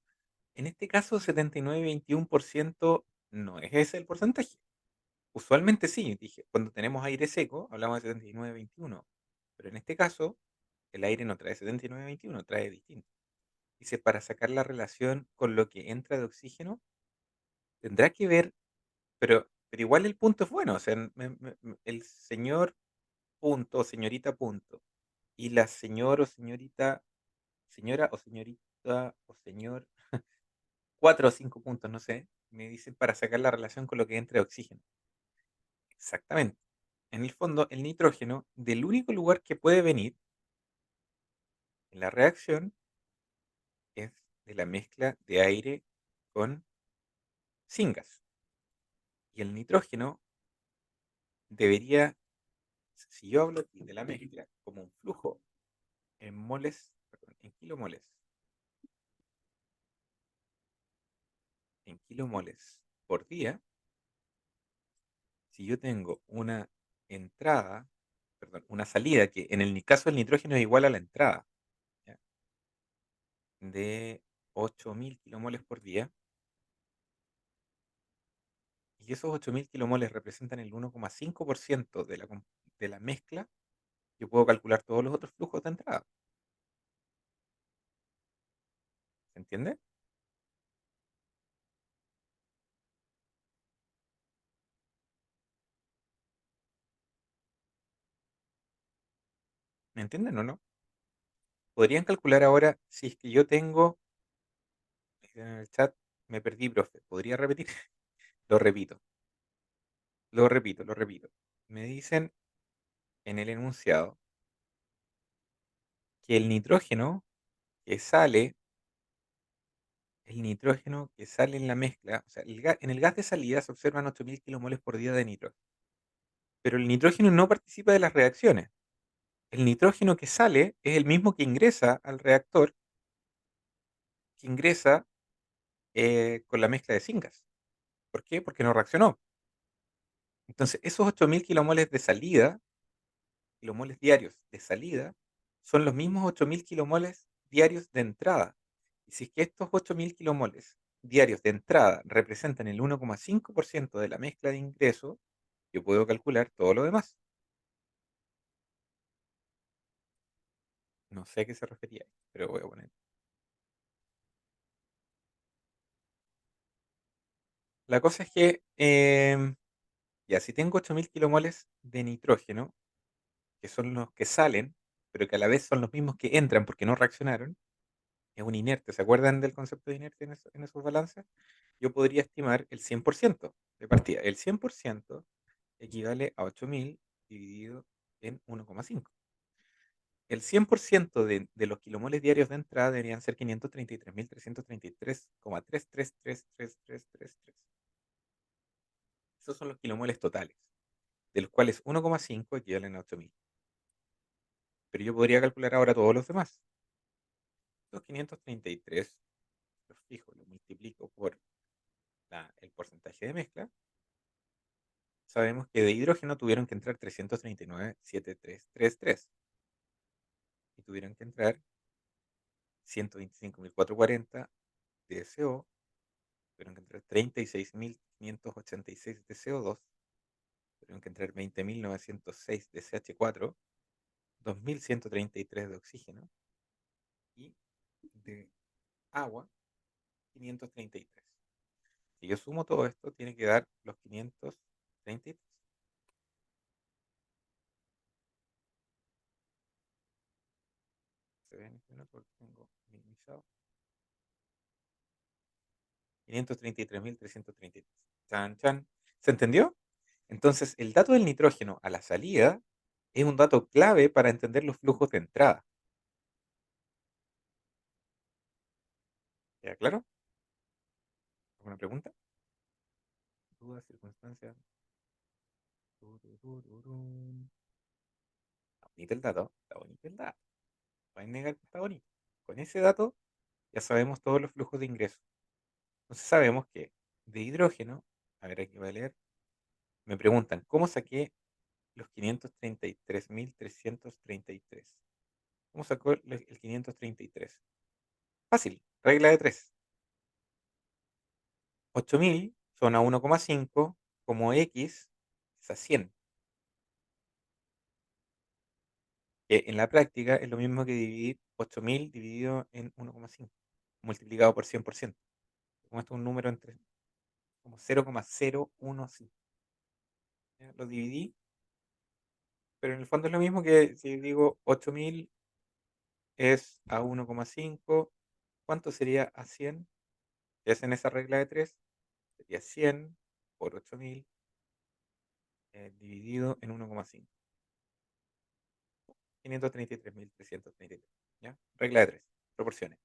En este caso, 79 y 21% no es ese el porcentaje. Usualmente sí, dije, cuando tenemos aire seco, hablamos de 79-21. Pero en este caso, el aire no trae 79-21, trae distinto. Dice, para sacar la relación con lo que entra de oxígeno, tendrá que ver, pero igual el punto es bueno. O sea, el señor punto o señorita punto y la señor o señorita, señora o señorita o señor, 4 o 5 puntos, no sé, me dicen para sacar la relación con lo que entra de oxígeno. Exactamente. En el fondo, el nitrógeno, del único lugar que puede venir en la reacción es de la mezcla de aire con sin gas. Y el nitrógeno debería, si yo hablo aquí de la mezcla como un flujo en moles, perdón, en kilomoles por día, si yo tengo una entrada, perdón, una salida que en el caso del nitrógeno es igual a la entrada, ¿ya? De 8000 kilomoles por día, y esos 8000 kilomoles representan el 1,5% de la mezcla, yo puedo calcular todos los otros flujos de entrada. ¿Se entiende? ¿Me entienden o no? Podrían calcular ahora si es que yo tengo, en el chat me perdí, profe. ¿Podría repetir? Lo repito, lo repito, lo repito. Me dicen en el enunciado que el nitrógeno que sale en la mezcla, o sea, en el gas de salida se observan 8000 kilomoles por día de nitrógeno. Pero el nitrógeno no participa de las reacciones. El nitrógeno que sale es el mismo que ingresa al reactor, que ingresa con la mezcla de zingas. ¿Por qué? Porque no reaccionó. Entonces, esos 8000 kilomoles de salida, kilomoles diarios de salida, son los mismos 8000 kilomoles diarios de entrada. Y si es que estos 8000 kilomoles diarios de entrada representan el 1,5% de la mezcla de ingreso, yo puedo calcular todo lo demás. No sé a qué se refería, pero voy a poner. La cosa es que, ya, si tengo 8000 kilomoles de nitrógeno, que son los que salen, pero que a la vez son los mismos que entran porque no reaccionaron, es un inerte. ¿Se acuerdan del concepto de inerte en esos balances? Yo podría estimar el 100% de partida. El 100% equivale a 8000 dividido en 1,5. El 100% de los kilomoles diarios de entrada deberían ser 533.333,3333333. Esos son los kilomoles totales, de los cuales 1,5 equivalen a 8.000. Pero yo podría calcular ahora todos los demás. Los 533 los fijo, los multiplico por el porcentaje de mezcla. Sabemos que de hidrógeno tuvieron que entrar 339.7333 y tuvieron que entrar 125.440 de CO, tuvieron que entrar 36.586 de CO2, tuvieron que entrar 20.906 de CH4, 2.133 de oxígeno y de agua 533. Si yo sumo todo esto, tiene que dar los 533. Se ve en este minuto porque tengo minimizado. 533.333. Chan, chan. ¿Se entendió? Entonces, el dato del nitrógeno a la salida es un dato clave para entender los flujos de entrada. ¿Queda claro? ¿Alguna pregunta? ¿Dudas, circunstancias? Turururum. Está bonito el dato. Está bonito el dato. Pueden negar que está bonito. Con ese dato ya sabemos todos los flujos de ingreso. Entonces sabemos que de hidrógeno, a ver, aquí voy a leer, me preguntan, ¿cómo saqué los 533.333? ¿Cómo sacó el 533? Fácil, regla de 3. 8.000 son a 1,5 como X es a 100, que en la práctica es lo mismo que dividir 8.000 dividido en 1,5, multiplicado por 100%. Como esto es un número entre como 0,015. ¿Ya? Lo dividí, pero en el fondo es lo mismo que si digo 8.000 es a 1,5, ¿cuánto sería a 100? Si hacen esa regla de 3, sería 100 por 8.000 dividido en 1,5. 533.333. ¿Ya? Regla de 3. Proporciones.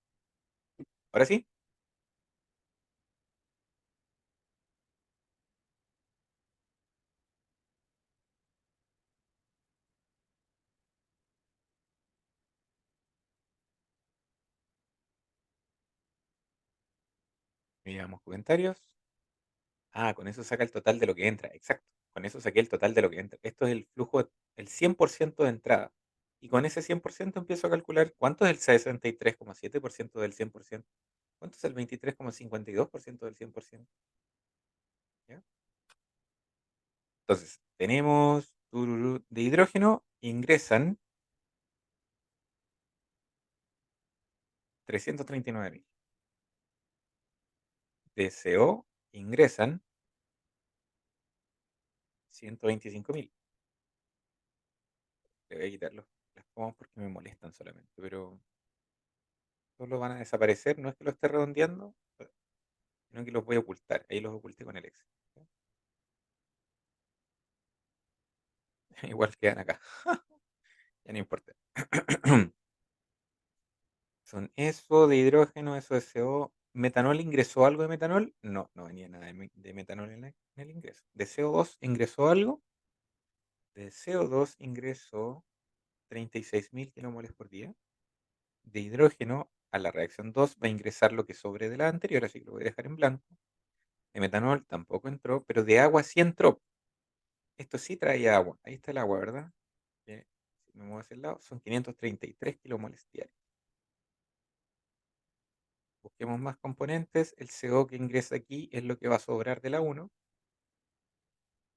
Ahora sí, veamos comentarios. Ah, con eso saca el total de lo que entra. Exacto. Con eso saqué el total de lo que entra. Esto es el flujo, el 100% de entrada. Y con ese 100% empiezo a calcular cuánto es el 63,7% del 100%. ¿Cuánto es el 23,52% del 100%? ¿Ya? Entonces, tenemos de hidrógeno, ingresan 339.000. De CO, ingresan 125.000. Le voy a quitar las comas porque me molestan solamente, pero solo van a desaparecer. No es que lo esté redondeando, sino que los voy a ocultar. Ahí los oculté con el Excel. Igual quedan acá. Ya no importa. Son eso de hidrógeno, eso de CO. ¿Metanol ingresó algo de metanol? No, no venía nada de metanol en el ingreso. ¿De CO2 ingresó algo? De CO2 ingresó 36.000 kilomoles por día. De hidrógeno a la reacción 2 va a ingresar lo que sobre de la anterior, así que lo voy a dejar en blanco. De metanol tampoco entró, pero de agua sí entró. Esto sí traía agua. Ahí está el agua, ¿verdad? Que, si me muevo hacia el lado, son 533 kilomoles diarios. Busquemos más componentes. El CO que ingresa aquí es lo que va a sobrar de la 1.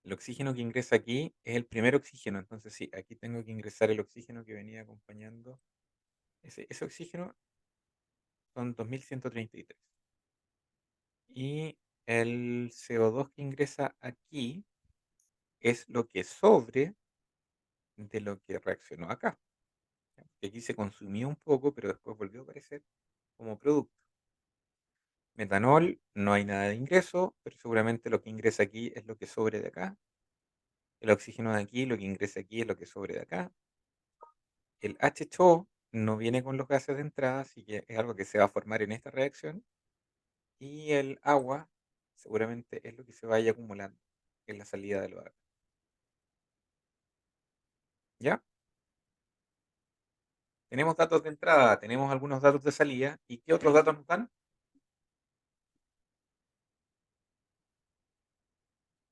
El oxígeno que ingresa aquí es el primer oxígeno. Entonces sí, aquí tengo que ingresar el oxígeno que venía acompañando. Ese oxígeno son 2.133. Y el CO2 que ingresa aquí es lo que sobre de lo que reaccionó acá. ¿Ya? Que aquí se consumió un poco, pero después volvió a aparecer como producto. Metanol, no hay nada de ingreso, pero seguramente lo que ingresa aquí es lo que sobre de acá. El oxígeno de aquí, lo que ingresa aquí es lo que sobre de acá. El H2O no viene con los gases de entrada, así que es algo que se va a formar en esta reacción. Y el agua seguramente es lo que se vaya acumulando en la salida del lugar. ¿Ya? Tenemos datos de entrada, tenemos algunos datos de salida. ¿Y qué otros datos nos dan?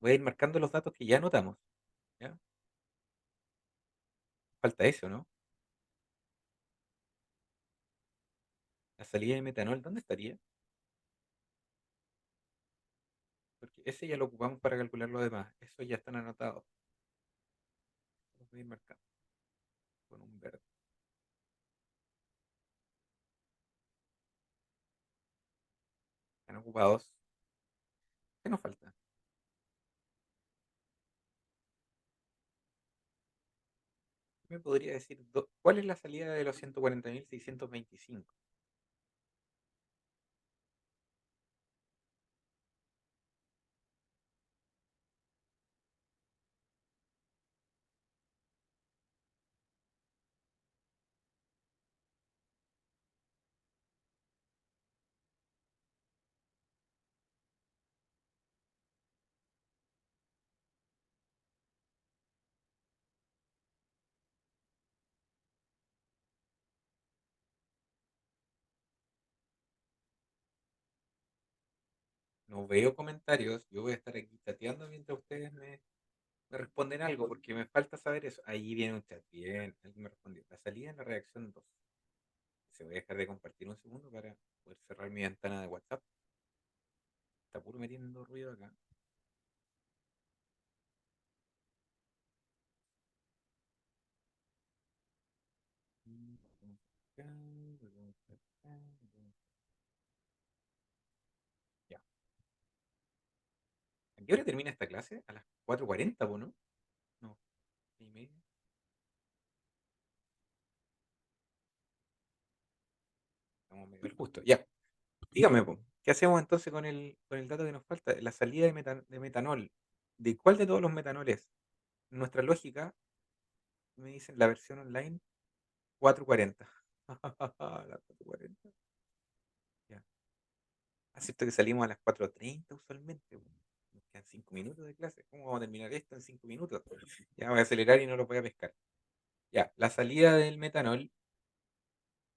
Voy a ir marcando los datos que ya anotamos. ¿Ya? Falta eso, ¿no? La salida de metanol, ¿dónde estaría? Porque ese ya lo ocupamos para calcular lo demás. Eso ya están anotados. Los voy a ir marcando con un verde. Están ocupados. ¿Qué nos falta? ¿Me podría decir cuál es la salida de los 140.625? No veo comentarios. Yo voy a estar aquí chateando mientras ustedes me responden algo, porque me falta saber eso. Ahí viene un chat. Bien, alguien me respondió. La salida en la reacción 2. Se voy a dejar de compartir un segundo para poder cerrar mi ventana de WhatsApp. Está puro metiendo ruido acá. Ya. ¿A qué hora termina esta clase? A las 4:40, ¿po, no? No, 6:30. Estamos medio justo. Ya. Dígame, po, ¿qué hacemos entonces con el dato que nos falta? La salida de metanol. ¿De cuál de todos los metanoles? Nuestra lógica, me dicen la versión online, 4:40. La 4:40. Ya. Acepto que salimos a las 4:30 usualmente, po. Nos quedan 5 minutos de clase. ¿Cómo vamos a terminar esto en 5 minutos? Ya voy a acelerar y no lo voy a pescar. Ya, la salida del metanol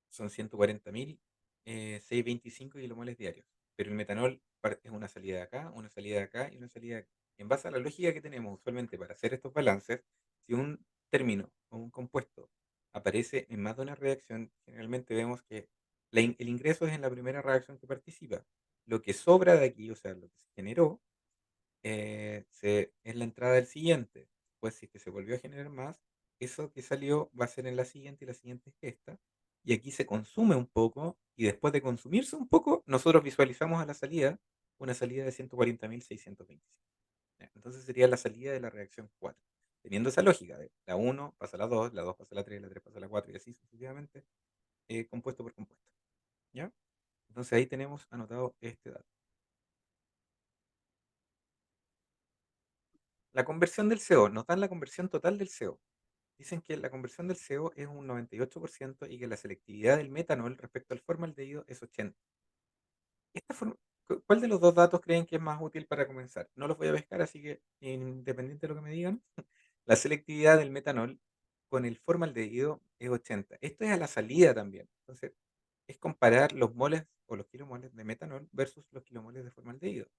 son 140.625 kilomoles diarios. Pero el metanol es una salida de acá, una salida de acá y una salida de acá. En base a la lógica que tenemos usualmente para hacer estos balances, si un término o un compuesto aparece en más de una reacción, generalmente vemos que el ingreso es en la primera reacción que participa. Lo que sobra de aquí, o sea, lo que se generó, es la entrada del siguiente. Pues si es que se volvió a generar más, eso que salió va a ser en la siguiente y la siguiente es esta. Y aquí se consume un poco y después de consumirse un poco, nosotros visualizamos a la salida una salida de 140.625. ¿Ya? Entonces sería la salida de la reacción 4. Teniendo esa lógica de la uno pasa a la 2 pasa a la 3 pasa a la 4 y así sucesivamente, compuesto por compuesto. ¿Ya? Entonces ahí tenemos anotado este dato. La conversión del CO, nos dan la conversión total del CO. Dicen que la conversión del CO es un 98% y que la selectividad del metanol respecto al formaldehído es 80%. ¿Cuál de los dos datos creen que es más útil para comenzar? No los voy a pescar, así que independiente de lo que me digan, la selectividad del metanol con el formaldehído es 80. Esto es a la salida también. Entonces, es comparar los moles o los kilomoles de metanol versus los kilomoles de formaldehído.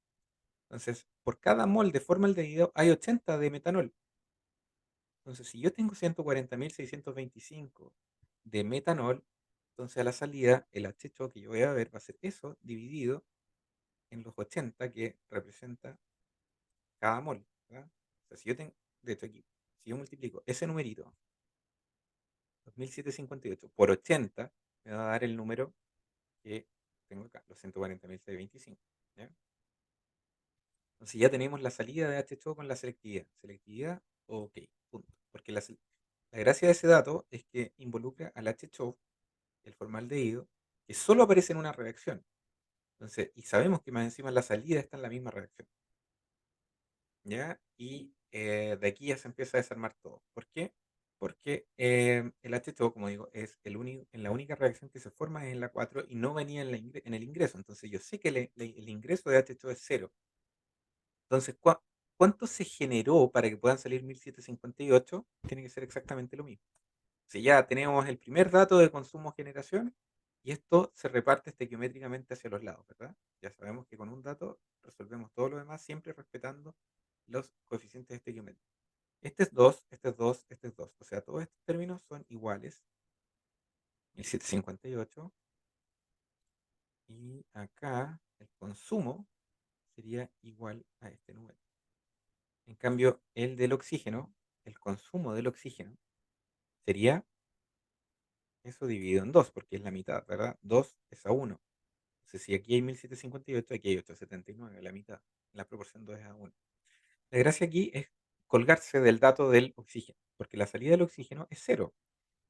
Entonces, por cada mol de formaldehído hay 80 de metanol. Entonces, si yo tengo 140.625 de metanol, entonces a la salida el HCO que yo voy a ver va a ser eso dividido en los 80 que representa cada mol. ¿Verdad? O sea, si yo tengo, de hecho aquí, si yo multiplico ese numerito, 2758 por 80, me va a dar el número que tengo acá, los 140.625. ¿Ya? Entonces ya tenemos la salida de HCO con la selectividad. Selectividad, ok, punto. Porque la gracia de ese dato es que involucra al HCO, el formaldehído, que solo aparece en una reacción. Entonces, y sabemos que más encima la salida está en la misma reacción. ¿Ya? Y de aquí ya se empieza a desarmar todo. ¿Por qué? Porque el HTO, como digo, es en la única reacción que se forma es en la 4 y no venía en el ingreso. Entonces yo sé que el ingreso de HTO es cero. Entonces, ¿cuánto se generó para que puedan salir 1758? Tiene que ser exactamente lo mismo. Si ya tenemos el primer dato de consumo-generación y esto se reparte estequiométricamente hacia los lados, ¿verdad? Ya sabemos que con un dato resolvemos todo lo demás siempre respetando los coeficientes estequiométricos. Este es 2, este es 2, este es 2. O sea, todos estos términos son iguales. 1758. Y acá el consumo sería igual a este número. En cambio, el del oxígeno, el consumo del oxígeno, sería eso dividido en 2, porque es la mitad, ¿verdad? 2 es a 1. Entonces, si aquí hay 1758, aquí hay 879, la mitad. La proporción 2 es a 1. La gracia aquí es colgarse del dato del oxígeno, porque la salida del oxígeno es cero.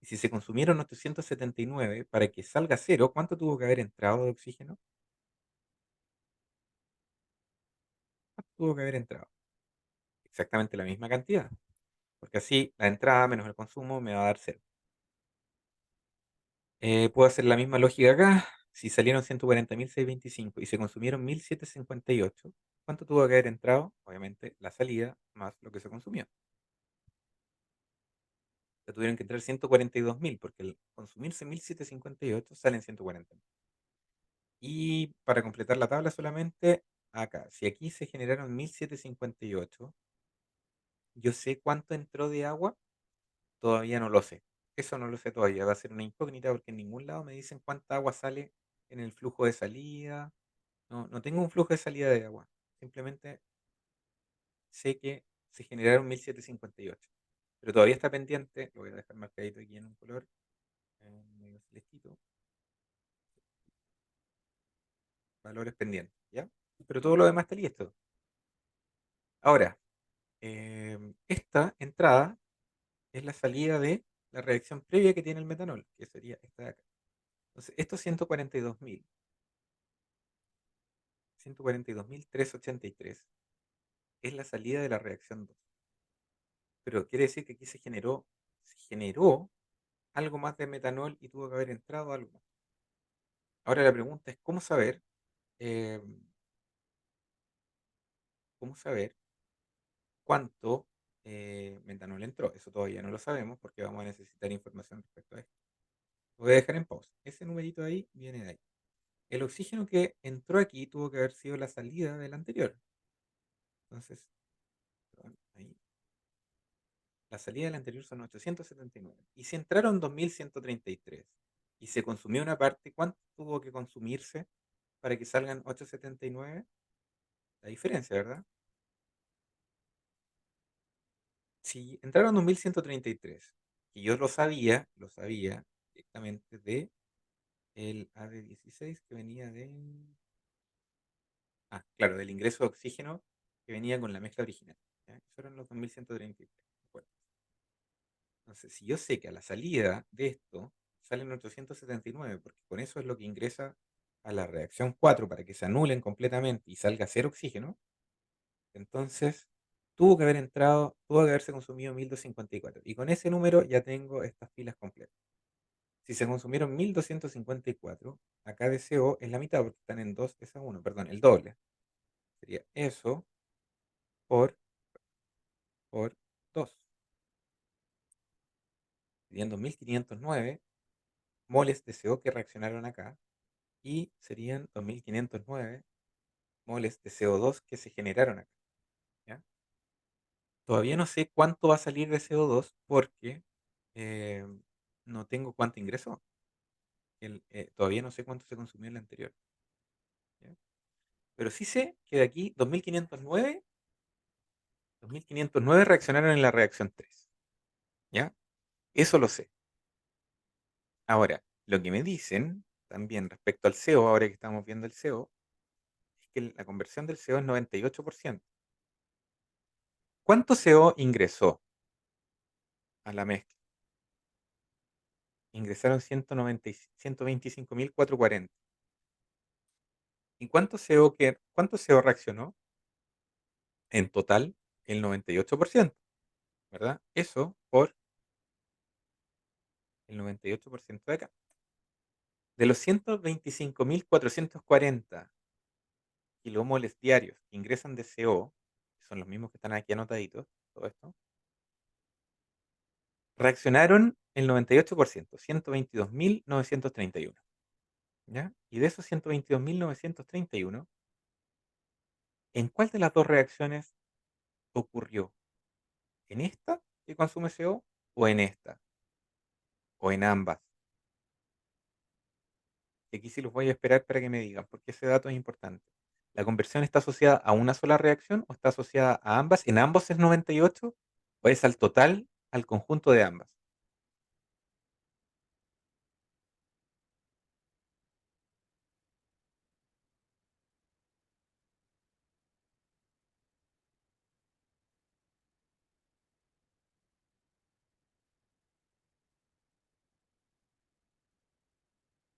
Y si se consumieron 879 para que salga cero, ¿cuánto tuvo que haber entrado de oxígeno? ¿Cuánto tuvo que haber entrado? Exactamente la misma cantidad, porque así la entrada menos el consumo me va a dar cero. Puedo hacer la misma lógica acá. Si salieron 140.625 y se consumieron 1.758, ¿cuánto tuvo que haber entrado? Obviamente la salida más lo que se consumió. Se tuvieron que entrar 142.000 porque al consumirse 1.758 salen 140.000. Y para completar la tabla solamente, acá, si aquí se generaron 1.758, yo sé cuánto entró de agua, todavía no lo sé. Eso no lo sé todavía, va a ser una incógnita porque en ningún lado me dicen cuánta agua sale en el flujo de salida. No, no tengo un flujo de salida de agua. Simplemente sé que se generaron 1.758. Pero todavía está pendiente, lo voy a dejar marcadito aquí en un color medio celestito, valores pendientes, ¿ya? Pero todo lo demás está listo. Ahora, esta entrada es la salida de la reacción previa que tiene el metanol, que sería esta de acá. Entonces, estos 142.383 es la salida de la reacción 2. Pero quiere decir que aquí se generó algo más de metanol y tuvo que haber entrado algo más. Ahora la pregunta es, eh, cómo saber cuánto metanol entró? Eso todavía no lo sabemos porque vamos a necesitar información respecto a esto. Lo voy a dejar en pausa. Ese numerito ahí viene de ahí. El oxígeno que entró aquí tuvo que haber sido la salida del anterior. Entonces, perdón, ahí. La salida del anterior son 879. Y si entraron 2133 y se consumió una parte, ¿cuánto tuvo que consumirse para que salgan 879? La diferencia, ¿verdad? Si entraron 2133, y yo lo sabía directamente de el AD16 que venía claro, del ingreso de oxígeno que venía con la mezcla original. ¿Ya? Esos eran los 2133. Bueno, entonces, si yo sé que a la salida de esto salen 879, porque con eso es lo que ingresa a la reacción 4 para que se anulen completamente y salga cero oxígeno, entonces tuvo que haberse consumido 1.254. Y con ese número ya tengo estas filas completas. Si se consumieron 1.254, acá de CO es la mitad porque están en 2 es a 1, perdón, el doble. Sería eso por 2. Serían 2.509 moles de CO que reaccionaron acá y serían 2.509 moles de CO2 que se generaron acá. ¿Ya? Todavía no sé cuánto va a salir de CO2 porque eh, no tengo cuánto ingresó. Todavía no sé cuánto se consumió en el anterior. ¿Ya? Pero sí sé que de aquí 2.509 reaccionaron en la reacción 3. ¿Ya? Eso lo sé. Ahora, lo que me dicen también respecto al CO, ahora que estamos viendo el CO, es que la conversión del CO es 98%. ¿Cuánto CO ingresó a la mezcla? Ingresaron 125.440. ¿Y cuánto CO reaccionó en total? el 98%, ¿verdad? Eso por el 98% de acá. De los 125.440 kilomoles diarios que ingresan de CO, que son los mismos que están aquí anotaditos, todo esto, reaccionaron el 98%, 122.931. ¿Ya? Y de esos 122.931, ¿en cuál de las dos reacciones ocurrió? ¿En esta que consume CO o en esta? ¿O en ambas? Y aquí sí los voy a esperar para que me digan, porque ese dato es importante. ¿La conversión está asociada a una sola reacción o está asociada a ambas? ¿En ambos es 98 o es al total, al conjunto de ambas?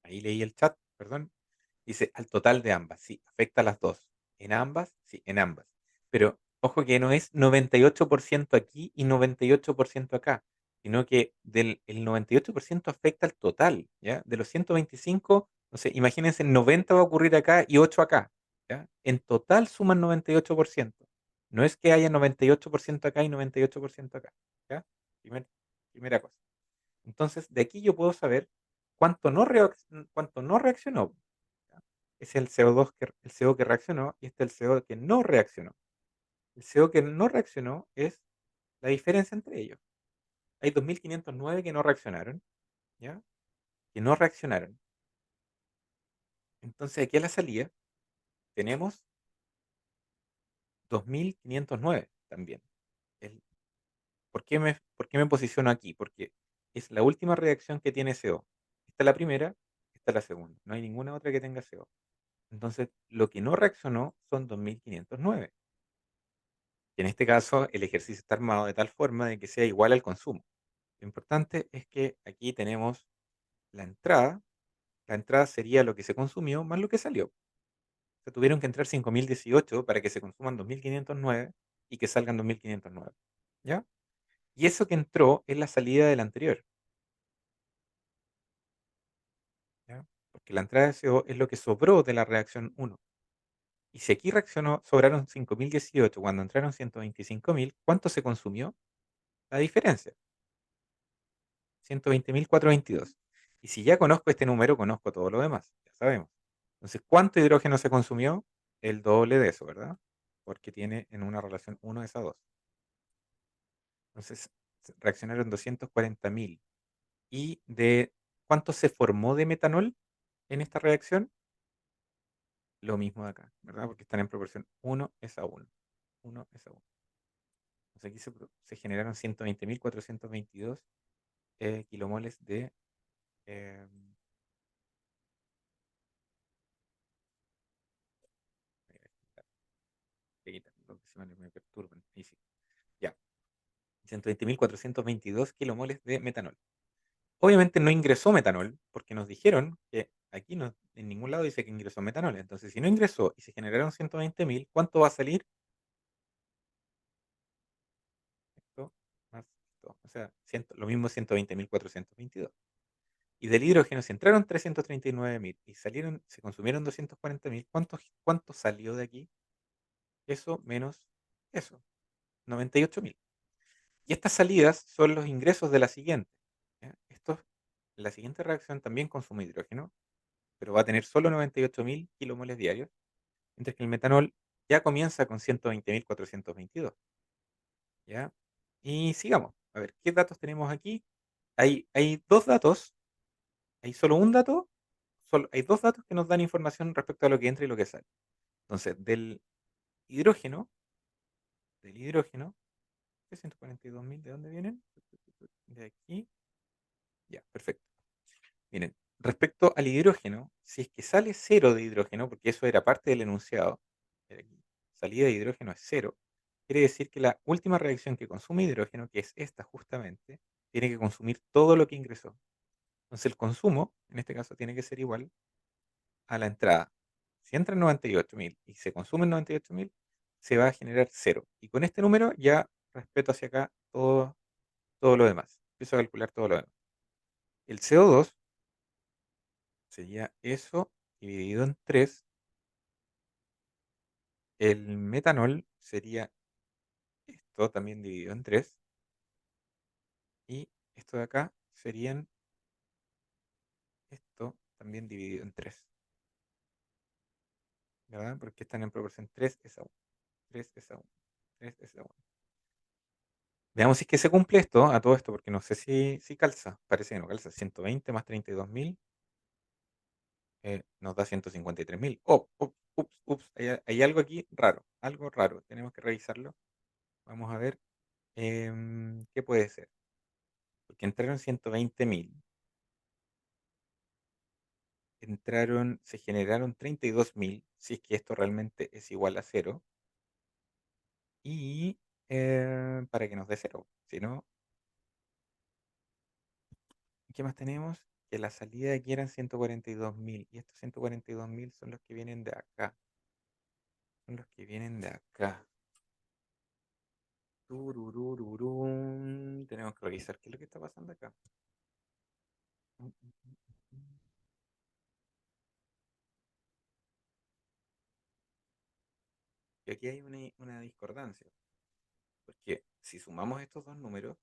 Ahí leí el chat, perdón. Dice al total de ambas. Sí, afecta a las dos. ¿En ambas? Sí, en ambas. Pero ojo que no es 98% aquí y 98% acá, sino que el 98% afecta al total, ¿ya? De los 125, no sé, imagínense, 90 va a ocurrir acá y 8 acá, ¿ya? En total suman 98%. No es que haya 98% acá y 98% acá, ¿ya? Primera cosa. Entonces, de aquí yo puedo saber cuánto no reaccionó. ¿Ya? Es el CO2 el CO que reaccionó y este es el CO que no reaccionó. El CO que no reaccionó es la diferencia entre ellos. Hay 2.509 que no reaccionaron, ¿ya? Que no reaccionaron. Entonces, aquí a la salida tenemos 2.509 también. El- ¿por qué me posiciono aquí? Porque es la última reacción que tiene CO. Esta es la primera, esta es la segunda. No hay ninguna otra que tenga CO. Entonces, lo que no reaccionó son 2.509. Y en este caso, el ejercicio está armado de tal forma de que sea igual al consumo. Lo importante es que aquí tenemos la entrada. La entrada sería lo que se consumió más lo que salió. Se tuvieron que entrar 5.018 para que se consuman 2.509 y que salgan 2.509. ¿Ya? Y eso que entró es la salida del anterior. ¿Ya? Porque la entrada de CO es lo que sobró de la reacción 1. Y si aquí reaccionó, sobraron 5.018 cuando entraron 125.000, ¿cuánto se consumió? La diferencia, 120.422. Y si ya conozco este número, conozco todo lo demás, ya sabemos. Entonces, ¿cuánto hidrógeno se consumió? El doble de eso, ¿verdad? Porque tiene en una relación 1 es a 2. Entonces, reaccionaron 240.000. ¿Y de cuánto se formó de metanol en esta reacción? Lo mismo de acá, ¿verdad? Porque están en proporción 1 es a 1. 1 es a 1. Entonces aquí se generaron 120.422 kilomoles de eh, lo que me perturban. Ahí sí. Ya. 120.422 kilomoles de metanol. Obviamente no ingresó metanol, porque nos dijeron que aquí no, en ningún lado dice que ingresó metanol. Entonces, si no ingresó y se generaron 120.000, ¿cuánto va a salir? Esto más esto. O sea, lo mismo 120.422. Y del hidrógeno se entraron 339.000 y salieron, se consumieron 240.000. ¿Cuánto salió de aquí? Eso menos eso, 98.000. Y estas salidas son los ingresos de la siguiente. ¿Ya? La siguiente reacción también consume hidrógeno, pero va a tener solo 98.000 kilomoles diarios, mientras que el metanol ya comienza con 120.422. ¿Ya? Y sigamos. A ver, ¿qué datos tenemos aquí? Hay dos datos, hay solo un dato, hay dos datos que nos dan información respecto a lo que entra y lo que sale. Entonces, hidrógeno, del hidrógeno, 342.000, ¿de dónde vienen? De aquí. Ya, perfecto. Miren, respecto al hidrógeno, si es que sale cero de hidrógeno, porque eso era parte del enunciado, aquí, salida de hidrógeno es cero, quiere decir que la última reacción que consume hidrógeno, que es esta justamente, tiene que consumir todo lo que ingresó. Entonces el consumo, en este caso, tiene que ser igual a la entrada. Si entran 98.000 y se consumen 98.000, se va a generar cero. Y con este número ya respeto hacia acá todo lo demás. Empiezo a calcular todo lo demás. El CO2 sería eso dividido en 3. El metanol sería esto también dividido en 3. Y esto de acá serían esto también dividido en 3. ¿Verdad? Porque están en proporción 3 es a 1. 3 es a 1. 3 es a 1. Veamos si es que se cumple esto a todo esto, porque no sé si calza. Parece que no calza. 120 más 32.000 nos da 153.000. Oh, ups, ups, ups. Hay algo aquí raro. Algo raro. Tenemos que revisarlo. Vamos a ver qué puede ser. Porque entraron 120.000. Se generaron 32.000. Si es que esto realmente es igual a cero. Y para que nos dé cero. Si no, ¿qué más tenemos? Que la salida de aquí eran 142.000. Y estos 142.000 son los que vienen de acá. Son los que vienen de acá. Tururururum. Tenemos que revisar qué es lo que está pasando acá. Mm, mm, mm, mm. Y aquí hay una discordancia. Porque si sumamos estos dos números,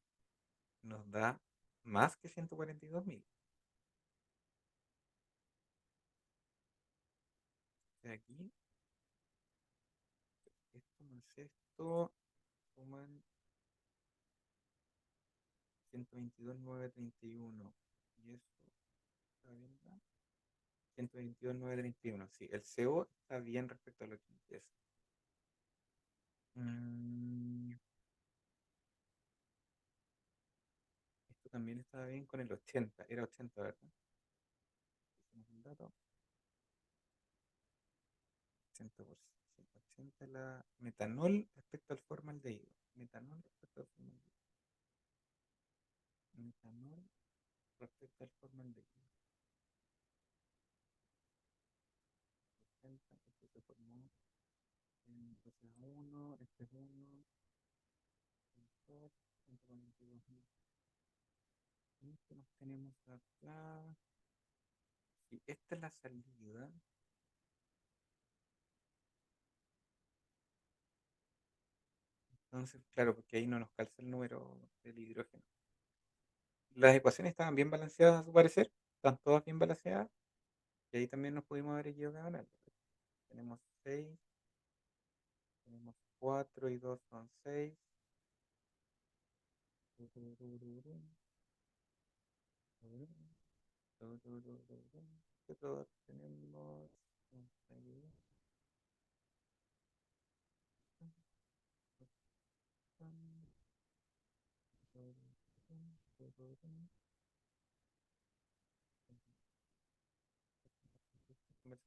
nos da más que 142.000. De aquí, esto más esto, suman 122.931. Y eso, ¿está bien? ¿No? 122.931. Sí, el CO está bien respecto a lo que es. Mm, esto también estaba bien con el 80. Era 80, ¿verdad? Hicimos el dato. 80%. 80 la metanol respecto al formaldehído. Metanol respecto al formaldehído. Metanol respecto al formaldehído. 80, esto se formó entonces 1, este es 1, 2, 142.000. ¿Qué más tenemos acá? Si esta es la salida, entonces, claro, porque ahí no nos calza el número del hidrógeno. Las ecuaciones estaban bien balanceadas, a su parecer. Están todas bien balanceadas. Y ahí también nos pudimos haber equivocado en algo. Tenemos 6, tenemos 4 y 2 son 6. Que todos tenemos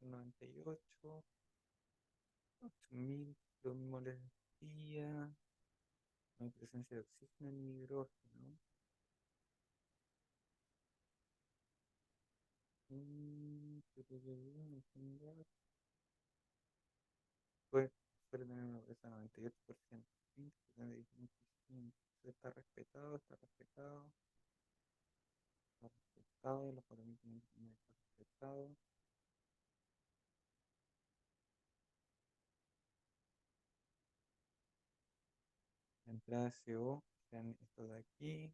98, 8.000 kilomolesía, no hay presencia de oxígeno ni hidrógeno. Puede, puede tener una presa 98%. Está respetado, está respetado, está respetado, los 4.500 está respetado. La entrada de CO, sean estos de aquí.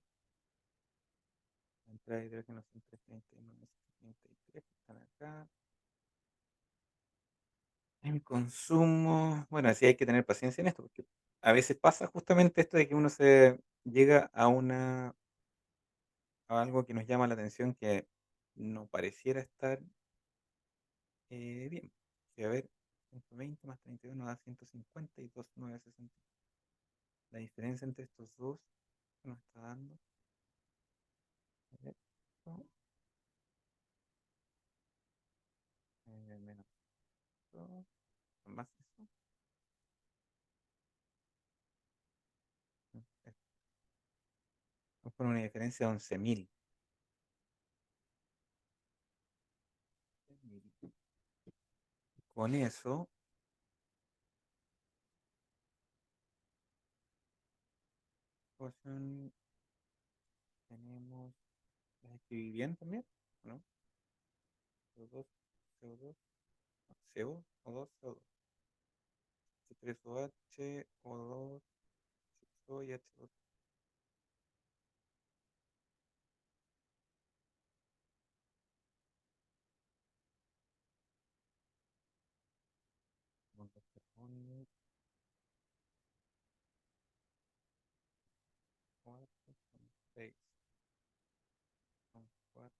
La entrada de hidrógeno son 339, 733 que están acá. En consumo, bueno, así hay que tener paciencia en esto, porque a veces pasa justamente esto de que uno se llega a algo que nos llama la atención que no pareciera estar bien. Que a ver, 120 más 32 nos da 152.960. La diferencia entre estos dos que nos está dando. A ver, esto, menos esto, más eso. Vamos con una diferencia de 11.000. Con eso ecuación tenemos, ¿la escribí bien también? ¿No? CO2, CO2, CO, O2, CO2. H3OH, O2, O y H2. Con los carbones, 4, son 6, son 4.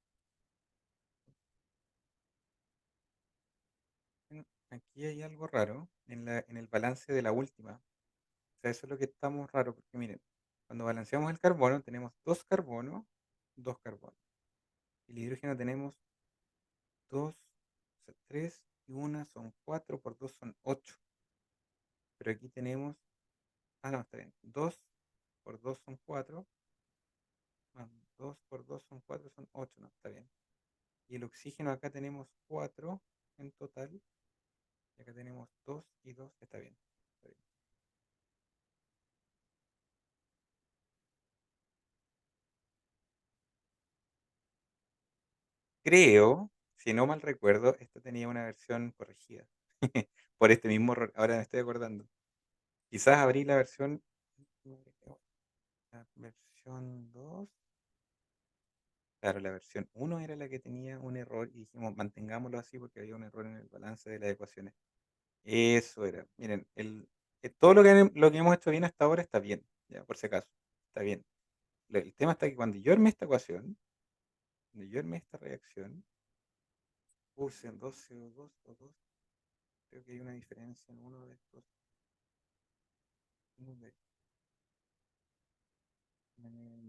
Aquí hay algo raro en el balance de la última. O sea, eso es lo que está muy raro, porque miren, cuando balanceamos el carbono, tenemos dos carbonos, dos carbonos. El hidrógeno tenemos dos, o sea, tres y una son cuatro, por dos son ocho. Pero aquí tenemos, no, está bien, dos por dos son cuatro, más dos por dos son cuatro, son ocho, no, está bien. Y el oxígeno acá tenemos cuatro en total, y acá tenemos dos y dos, está bien. Está bien. Creo, si no mal recuerdo, esta tenía una versión corregida. Por este mismo error, ahora me estoy acordando. Quizás abrí la versión 2. Claro, la versión uno era la que tenía un error y dijimos mantengámoslo así porque había un error en el balance de las ecuaciones. Eso era. Miren, todo lo que hemos hecho bien hasta ahora está bien, ya, por si acaso. Está bien. El tema está que cuando yo armé esta ecuación, cuando yo armé esta reacción, puse en 2 CO2 o dos. Creo que hay una diferencia en uno de estos. Uno de,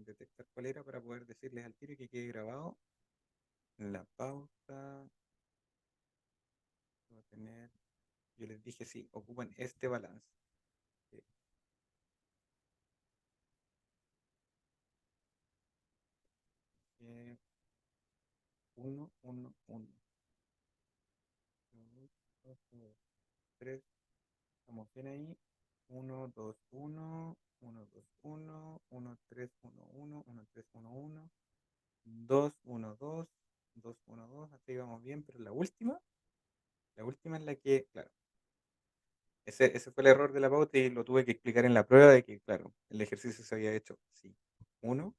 detectar cuál era para poder decirles al tiro y que quede grabado. En la pauta va a tener, yo les dije sí, ocupan este balance. Que, 1, 1, 1. 3, estamos bien ahí. 1, 2, 1, 1, 2, 1, 1, 3, 1, 1, 1, 3, 1, 1, 2, 1, 2, 2, 1, 2, hasta ahí vamos bien, pero la última es la que, claro, ese fue el error de la pauta y lo tuve que explicar en la prueba de que, claro, el ejercicio se había hecho así. Uno,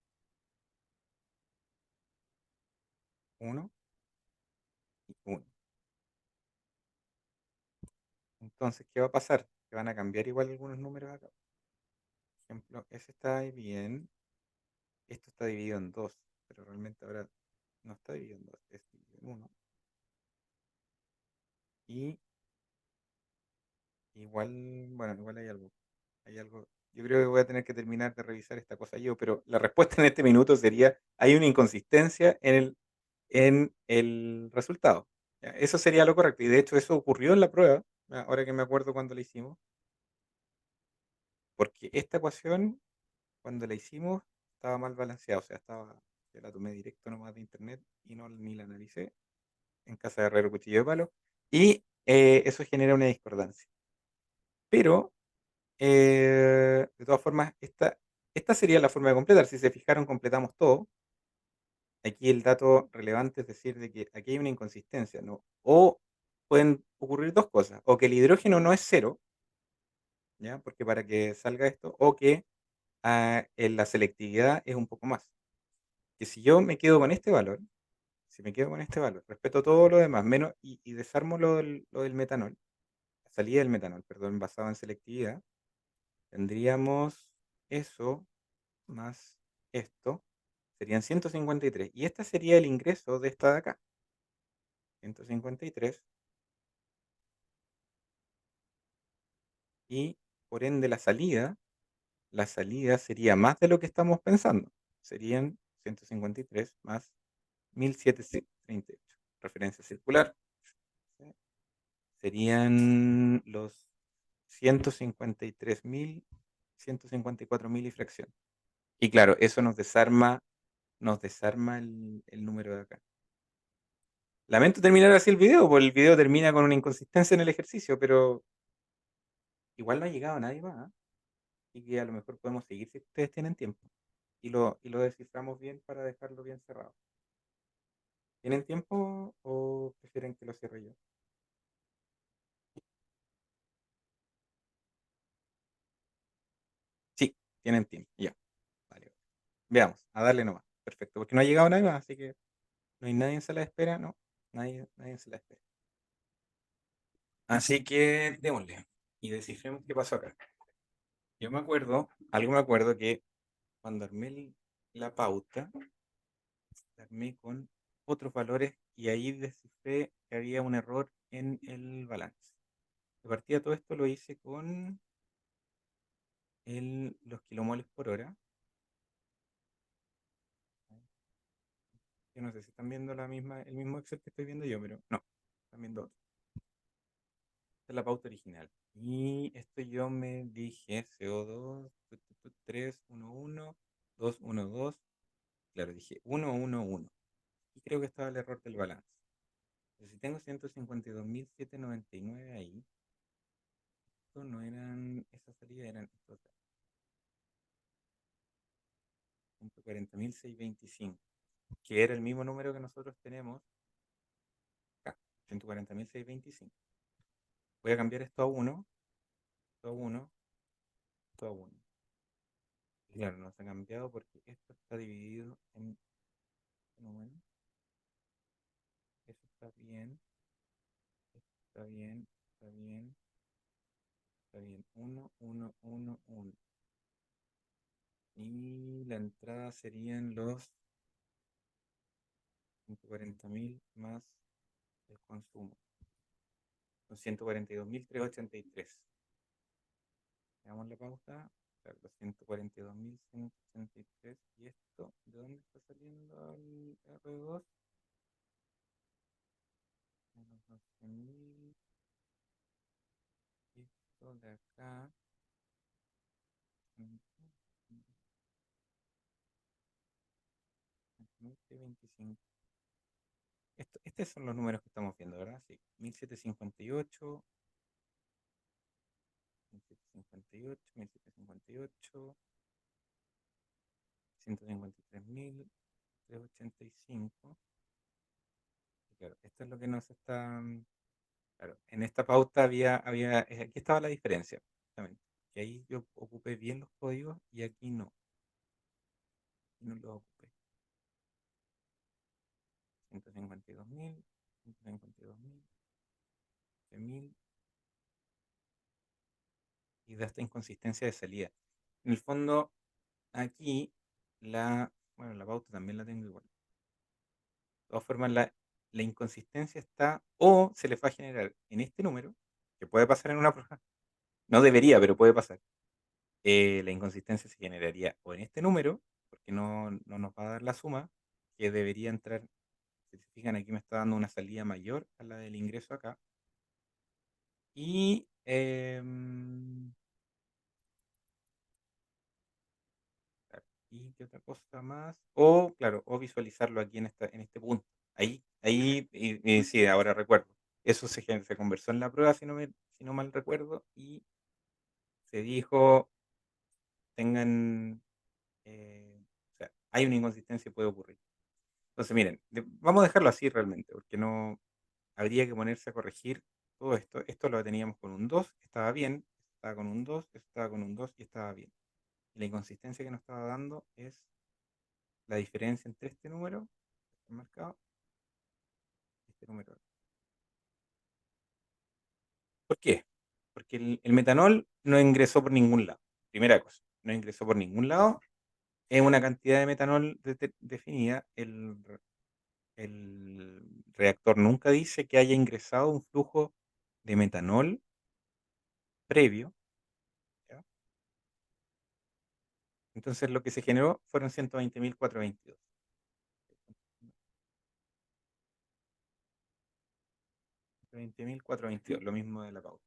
uno y uno. Entonces, ¿qué va a pasar? Que van a cambiar igual algunos números acá. Por ejemplo, ese está ahí bien, esto está dividido en dos, pero realmente ahora no está dividido en dos, es dividido en uno. Y igual, bueno, igual hay algo. Hay algo. Yo creo que voy a tener que terminar de revisar esta cosa yo, pero la respuesta en este minuto sería, hay una inconsistencia en el resultado. ¿Ya? Eso sería lo correcto. Y de hecho eso ocurrió en la prueba, ahora que me acuerdo cuando la hicimos, porque esta ecuación, cuando la hicimos, estaba mal balanceada. O sea, yo la tomé directo nomás de internet y no ni la analicé en casa de Herrero Cuchillo de Palo. Y eso genera una discordancia. Pero de todas formas, esta sería la forma de completar. Si se fijaron, completamos todo. Aquí el dato relevante es decir de que aquí hay una inconsistencia, ¿no? O pueden ocurrir dos cosas, o que el hidrógeno no es cero, ¿ya? Porque para que salga esto, o que la selectividad es un poco más. Que si yo me quedo con este valor, si me quedo con este valor, respeto todo lo demás, menos y desarmo lo del metanol, la salida del metanol, perdón, basado en selectividad, tendríamos eso más esto, serían 153. Y este sería el ingreso de esta de acá. 153. Y por ende la salida sería más de lo que estamos pensando. Serían 153 más 1738. Referencia circular. ¿Sí? Serían los 153.154.000 y fracción. Y claro, eso nos desarma el número de acá. Lamento terminar así el video, porque el video termina con una inconsistencia en el ejercicio, pero igual no ha llegado nadie más. ¿Ah? Así que a lo mejor podemos seguir si ustedes tienen tiempo. Y lo desciframos bien para dejarlo bien cerrado. ¿Tienen tiempo o prefieren que lo cierre yo? Sí, tienen tiempo. Ya, vale. Veamos, a darle nomás. Perfecto, porque no ha llegado nadie más, así que no hay nadie en sala de espera, no. Nadie en sala de espera. Así que démosle y descifremos qué pasó acá. Yo me acuerdo, algo me acuerdo que cuando armé la pauta, la armé con otros valores y ahí descifré que había un error en el balance. De partida todo esto lo hice con los kilomoles por hora. Yo no sé si están viendo el mismo Excel que estoy viendo yo, pero no, están viendo otro. Esta es la pauta original. Y esto yo me dije CO2, 3, 1, 1, 2, 1, 2. Claro, dije 1, 1, 1. Y creo que estaba el error del balance. Entonces, si tengo 152.799 ahí, estos no eran, esa salida eran estos 140.625, que era el mismo número que nosotros tenemos acá, 140.625. Voy a cambiar esto a 1, esto a 1, esto a 1. Claro, no se ha cambiado porque esto está dividido en números. Eso está bien, esto está bien, está bien, está bien. 1, 1, 1, 1. Y la entrada serían los 140.000 más el consumo. Son 142.383. Veamos la pauta. Claro, los 142.183. ¿Y esto? ¿De dónde está saliendo el R2? Menos 12.000. Esto de acá. 25. Estos son los números que estamos viendo, ¿verdad? Sí. 1758, 1758, 1758, 153.385. Claro, esto es lo que nos está. Claro, en esta pauta aquí estaba la diferencia, justamente. Que ahí yo ocupé bien los códigos y aquí no. Aquí no los ocupé. 152.000, 152.000, 100.000 y da esta inconsistencia de salida. En el fondo, aquí bueno, la pauta también la tengo igual. De todas formas, la inconsistencia está o se le va a generar en este número, que puede pasar en una prueba, no debería, pero puede pasar. La inconsistencia se generaría o en este número, porque no nos va a dar la suma, que debería entrar, si se fijan aquí me está dando una salida mayor a la del ingreso acá. Y, claro, ¿y qué otra cosa más? O, claro, o visualizarlo aquí en este punto. Ahí, y sí, ahora recuerdo. Eso se conversó en la prueba, si no mal recuerdo, y se dijo, tengan, o sea, hay una inconsistencia y puede ocurrir. Entonces, miren, vamos a dejarlo así realmente, porque no habría que ponerse a corregir todo esto. Esto lo teníamos con un 2, estaba bien, estaba con un 2, estaba con un 2 y estaba bien. Y la inconsistencia que nos estaba dando es la diferencia entre este número, este marcado, y este número. ¿Por qué? Porque el metanol no ingresó por ningún lado. Primera cosa, no ingresó por ningún lado. Es una cantidad de metanol definida. El reactor nunca dice que haya ingresado un flujo de metanol previo, ¿ya? Entonces lo que se generó fueron 120.422. 120.422, lo mismo de la pauta.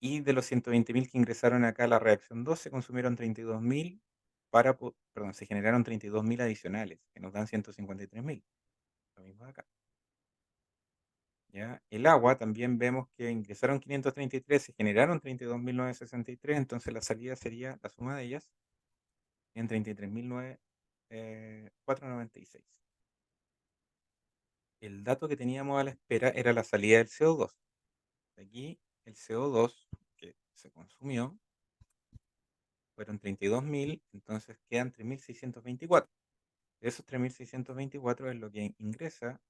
Y de los 120.000 que ingresaron acá a la reacción 2, se consumieron 32.000 perdón, se generaron 32.000 adicionales, que nos dan 153.000. Lo mismo de acá. ¿ya? El agua también vemos que ingresaron 533, se generaron 32.963, entonces la salida sería la suma de ellas en 33.496. El dato que teníamos a la espera era la salida del CO2. Aquí el CO2 que se consumió fueron 32.000, entonces quedan 3.624. De esos 3.624 es lo que ingresa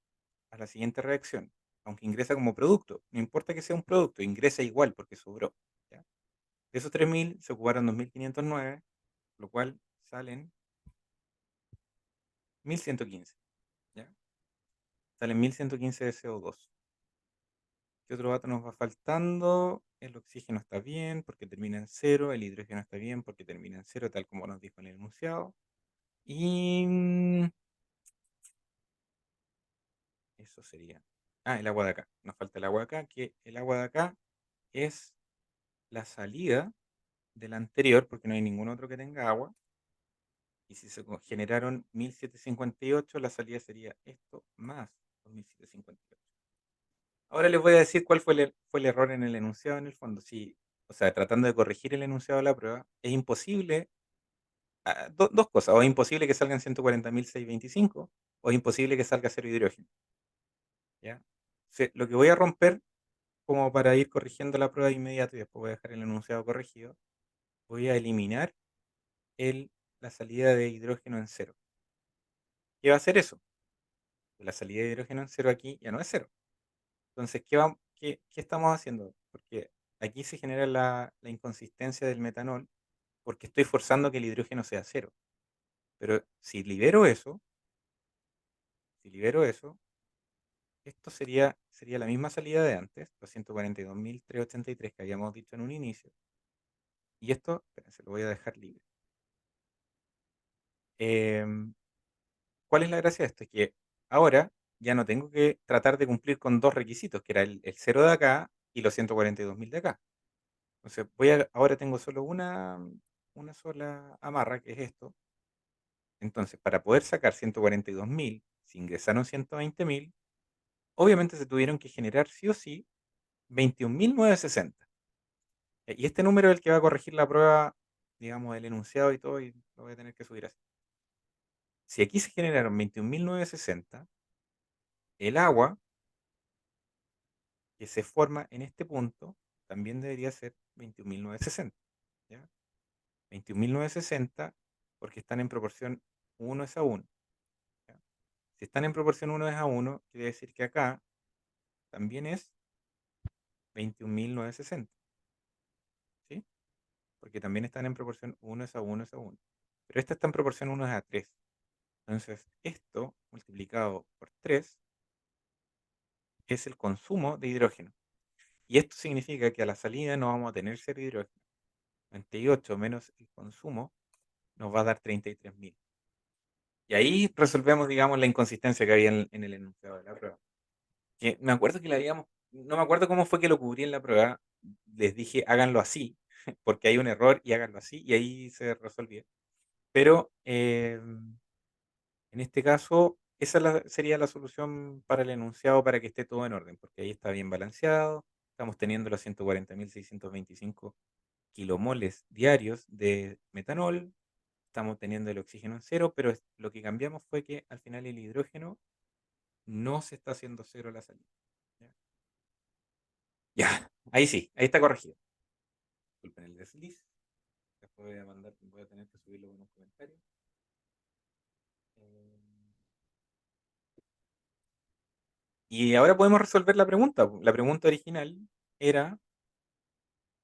a la siguiente reacción, aunque ingresa como producto. No importa que sea un producto, ingresa igual porque sobró. ¿Ya? De esos 3.000 se ocuparon 2.509, lo cual salen 1.115. ¿Ya? Salen 1.115 de CO2. ¿Qué otro dato nos va faltando? El oxígeno está bien porque termina en cero, el hidrógeno está bien porque termina en cero, tal como nos dijo en el enunciado. Y eso sería. Ah, el agua de acá. Nos falta el agua de acá, que el agua de acá es la salida del anterior, porque no hay ningún otro que tenga agua. Y si se generaron 1.758, la salida sería esto más 2.758. Ahora les voy a decir cuál fue el error en el enunciado en el fondo. Si, o sea, tratando de corregir el enunciado de la prueba, es imposible, dos cosas, o es imposible que salgan 140.625, o es imposible que salga cero hidrógeno. ¿Ya? Lo que voy a romper, como para ir corrigiendo la prueba de inmediato y después voy a dejar el enunciado corregido, voy a eliminar el, la salida de hidrógeno en cero. ¿Qué va a hacer eso? La salida de hidrógeno en cero aquí ya no es cero. Entonces, ¿qué estamos haciendo? Porque aquí se genera la inconsistencia del metanol porque estoy forzando que el hidrógeno sea cero. Pero si libero eso, esto sería la misma salida de antes, los 142.383 que habíamos dicho en un inicio. Y esto, espérense, lo voy a dejar libre. Em, ¿Cuál es la gracia de esto? Es que ahora ya no tengo que tratar de cumplir con dos requisitos, que era el cero de acá y los 142.000 de acá. Entonces, ahora tengo solo una sola amarra, que es esto. Entonces, para poder sacar 142.000, si ingresaron 120.000, obviamente se tuvieron que generar sí o sí 21.960. Y este número es el que va a corregir la prueba, digamos, el enunciado y todo, y lo voy a tener que subir así. Si aquí se generaron 21.960, el agua que se forma en este punto también debería ser 21.960. ¿Ya? 21.960 porque están en proporción 1 es a 1. ¿Ya? Si están en proporción 1 es a 1, quiere decir que acá también es 21.960. ¿Sí? Porque también están en proporción 1 es a 1 es a 1. Pero esta está en proporción 1 es a 3. Entonces, esto multiplicado por 3 es el consumo de hidrógeno. Y esto significa que a la salida no vamos a tener cero hidrógeno. 28 menos el consumo nos va a dar 33.000. Y ahí resolvemos, digamos, la inconsistencia que había en el enunciado de la prueba. Que me acuerdo que la habíamos, no me acuerdo cómo fue que lo cubrí en la prueba. Les dije, háganlo así, porque hay un error y háganlo así, y ahí se resolvió. Pero en este caso, esa sería la solución para el enunciado para que esté todo en orden, porque ahí está bien balanceado. Estamos teniendo los 140.625 kilomoles diarios de metanol. Estamos teniendo el oxígeno en cero, pero lo que cambiamos fue que al final el hidrógeno no se está haciendo cero a la salida. ¿Ya? Ya, ahí sí, ahí está corregido. Disculpen el desliz. Después voy a tener que subirlo con un comentario. Eh, y ahora podemos resolver la pregunta. La pregunta original era,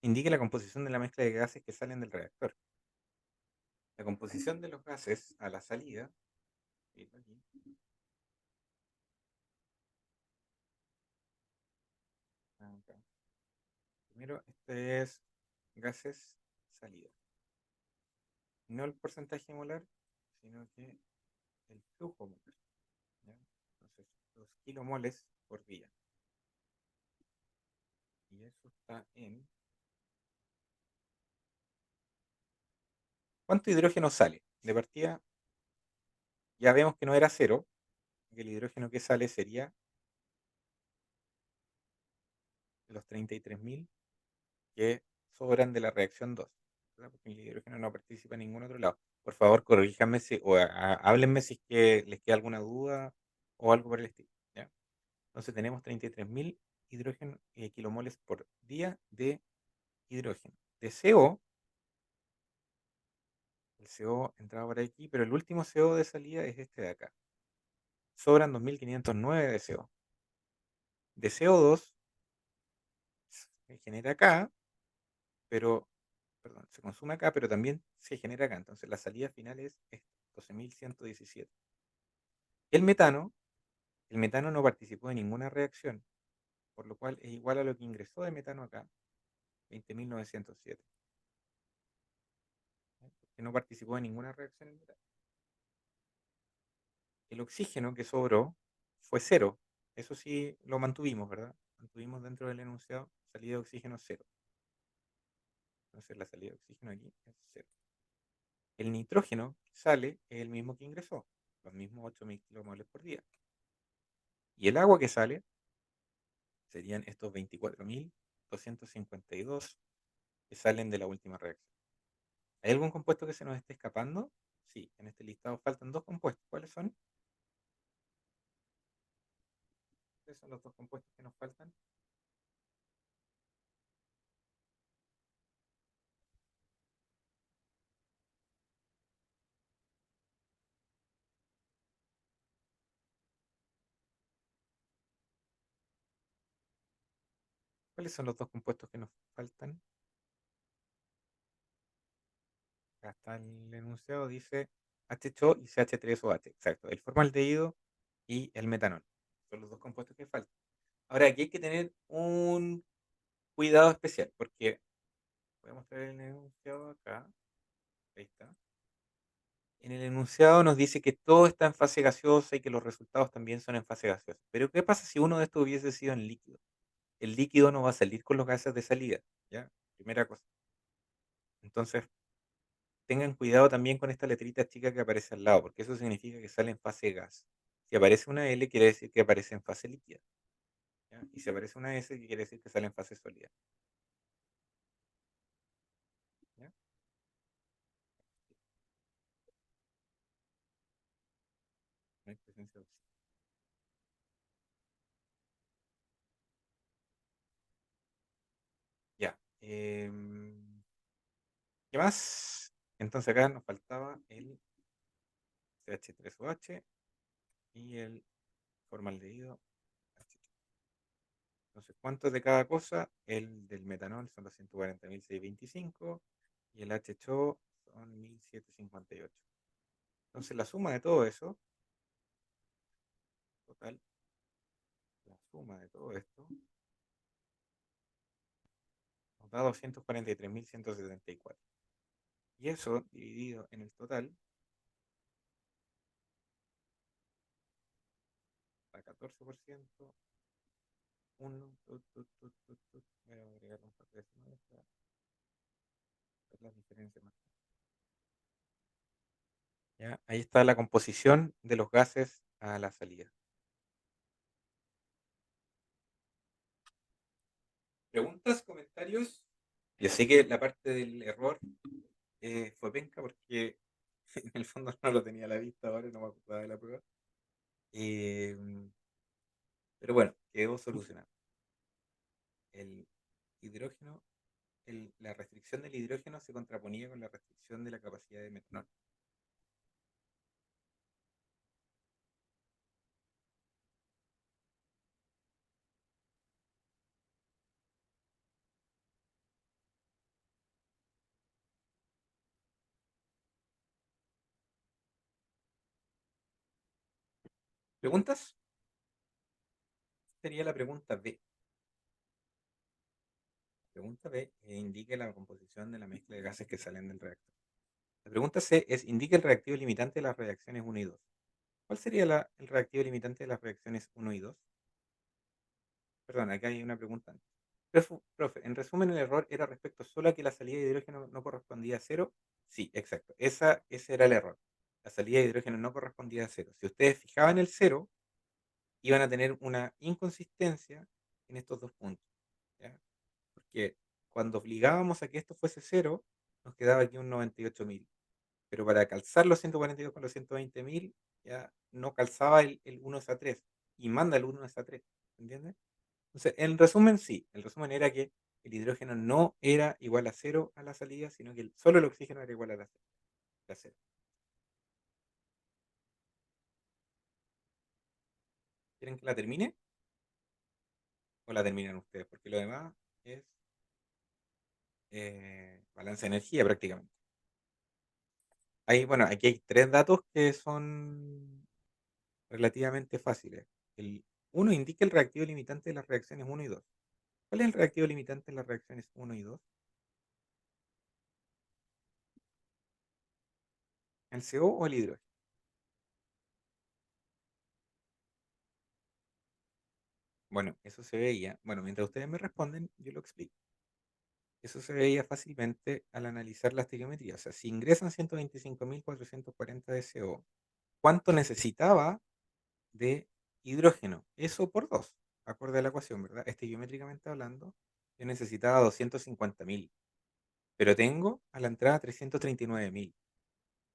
indique la composición de la mezcla de gases que salen del reactor. La composición de los gases a la salida, aquí, acá. Primero, este es gases salida. No el porcentaje molar, sino que el flujo molar. ¿Ya? Entonces, 2 kilomoles por día. Y eso está en... ¿Cuánto hidrógeno sale? De partida, ya vemos que no era cero, que el hidrógeno que sale sería los 33.000 que sobran de la reacción 2, ¿verdad? Porque el hidrógeno no participa en ningún otro lado. Por favor, corríjanme o háblenme si es que les queda alguna duda o algo por el estilo, ¿ya? Entonces tenemos 33.000 hidrógeno, kilomoles por día de hidrógeno. De CO, el CO entraba por aquí, pero el último CO de salida es este de acá. Sobran 2.509 de CO. De CO2 se genera acá, pero, perdón, se consume acá, pero también se genera acá. Entonces la salida final es esta, 12.117. El metano no participó de ninguna reacción, por lo cual es igual a lo que ingresó de metano acá, 20.907. Que no participó de ninguna reacción en metano. El oxígeno que sobró fue cero. Eso sí lo mantuvimos, ¿verdad? Mantuvimos dentro del enunciado salida de oxígeno cero. Entonces la salida de oxígeno aquí es cero. El nitrógeno que sale es el mismo que ingresó, los mismos 8.000 kilomoles por día. Y el agua que sale serían estos 24.252 que salen de la última reacción. ¿Hay algún compuesto que se nos esté escapando? Sí, en este listado faltan dos compuestos. ¿Cuáles son? ¿Cuáles son los dos compuestos que nos faltan? ¿Cuáles son los dos compuestos que nos faltan? Acá está el enunciado, dice HCO y CH3OH. Exacto, el formaldehído y el metanol. Son los dos compuestos que faltan. Ahora, aquí hay que tener un cuidado especial, porque voy a mostrar el enunciado acá. Ahí está. En el enunciado nos dice que todo está en fase gaseosa y que los resultados también son en fase gaseosa. Pero ¿qué pasa si uno de estos hubiese sido en líquido? El líquido no va a salir con los gases de salida, ¿ya? Primera cosa. Entonces, tengan cuidado también con esta letrita chica que aparece al lado, porque eso significa que sale en fase gas. Si aparece una L, quiere decir que aparece en fase líquida, ¿ya? Y si aparece una S, quiere decir que sale en fase sólida, ¿ya? No hay presencia de oxígeno. Ya. ¿Qué más? Entonces acá nos faltaba el CH3OH y el formaldehído H. Entonces, ¿cuántos de cada cosa? El del metanol son 240.625 y el HCO son 1.758. Entonces, la suma de todo eso, total, la suma de todo esto, nos da 243.174. Y eso dividido en el total, da 14%. Uno, voy a agregar un par de decimales para ver las diferencias más. ¿Ya? Ahí está la composición de los gases a la salida. ¿Preguntas, comentarios? Yo sé que la parte del error fue penca porque en el fondo no lo tenía a la vista ahora, no me acordaba de la prueba. Eh, pero bueno, quedó solucionado. El hidrógeno, la restricción del hidrógeno se contraponía con la restricción de la capacidad de metanol. ¿Preguntas? Sería la pregunta B. Pregunta B indique la composición de la mezcla de gases que salen del reactor. La pregunta C es indique el reactivo limitante de las reacciones uno y 2. ¿Cuál sería el reactivo limitante de las reacciones uno y 2? Perdón, acá hay una pregunta antes. Profe, en resumen, el error era respecto solo a que la salida de hidrógeno no correspondía a cero. Sí, exacto. Ese era el error. La salida de hidrógeno no correspondía a cero. Si ustedes fijaban el cero, iban a tener una inconsistencia en estos dos puntos. ¿ya? Porque cuando obligábamos a que esto fuese cero, nos quedaba aquí un 98.000. Pero para calzar los 142 con los 120.000, ya no calzaba el 1 es a 3 y manda el 1 es a 3, ¿entiendes? Entonces, en resumen, sí, el resumen era que el hidrógeno no era igual a cero a la salida, sino que solo el oxígeno era igual a la cero. ¿Quieren que la termine o la terminan ustedes? Porque lo demás es balance de energía prácticamente. Bueno, aquí hay tres datos que son relativamente fáciles. El uno indica el reactivo limitante de las reacciones uno y 2. ¿Cuál es el reactivo limitante en las reacciones uno y 2? ¿El CO o el hidrógeno? Bueno, eso se veía. Bueno, mientras ustedes me responden, yo lo explico. Eso se veía fácilmente al analizar la estequiometría. O sea, si ingresan 125.440 de CO, ¿cuánto necesitaba de hidrógeno? Eso por 2, acorde a la ecuación, ¿verdad? Estequiométricamente hablando, yo necesitaba 250.000, pero tengo a la entrada 339.000.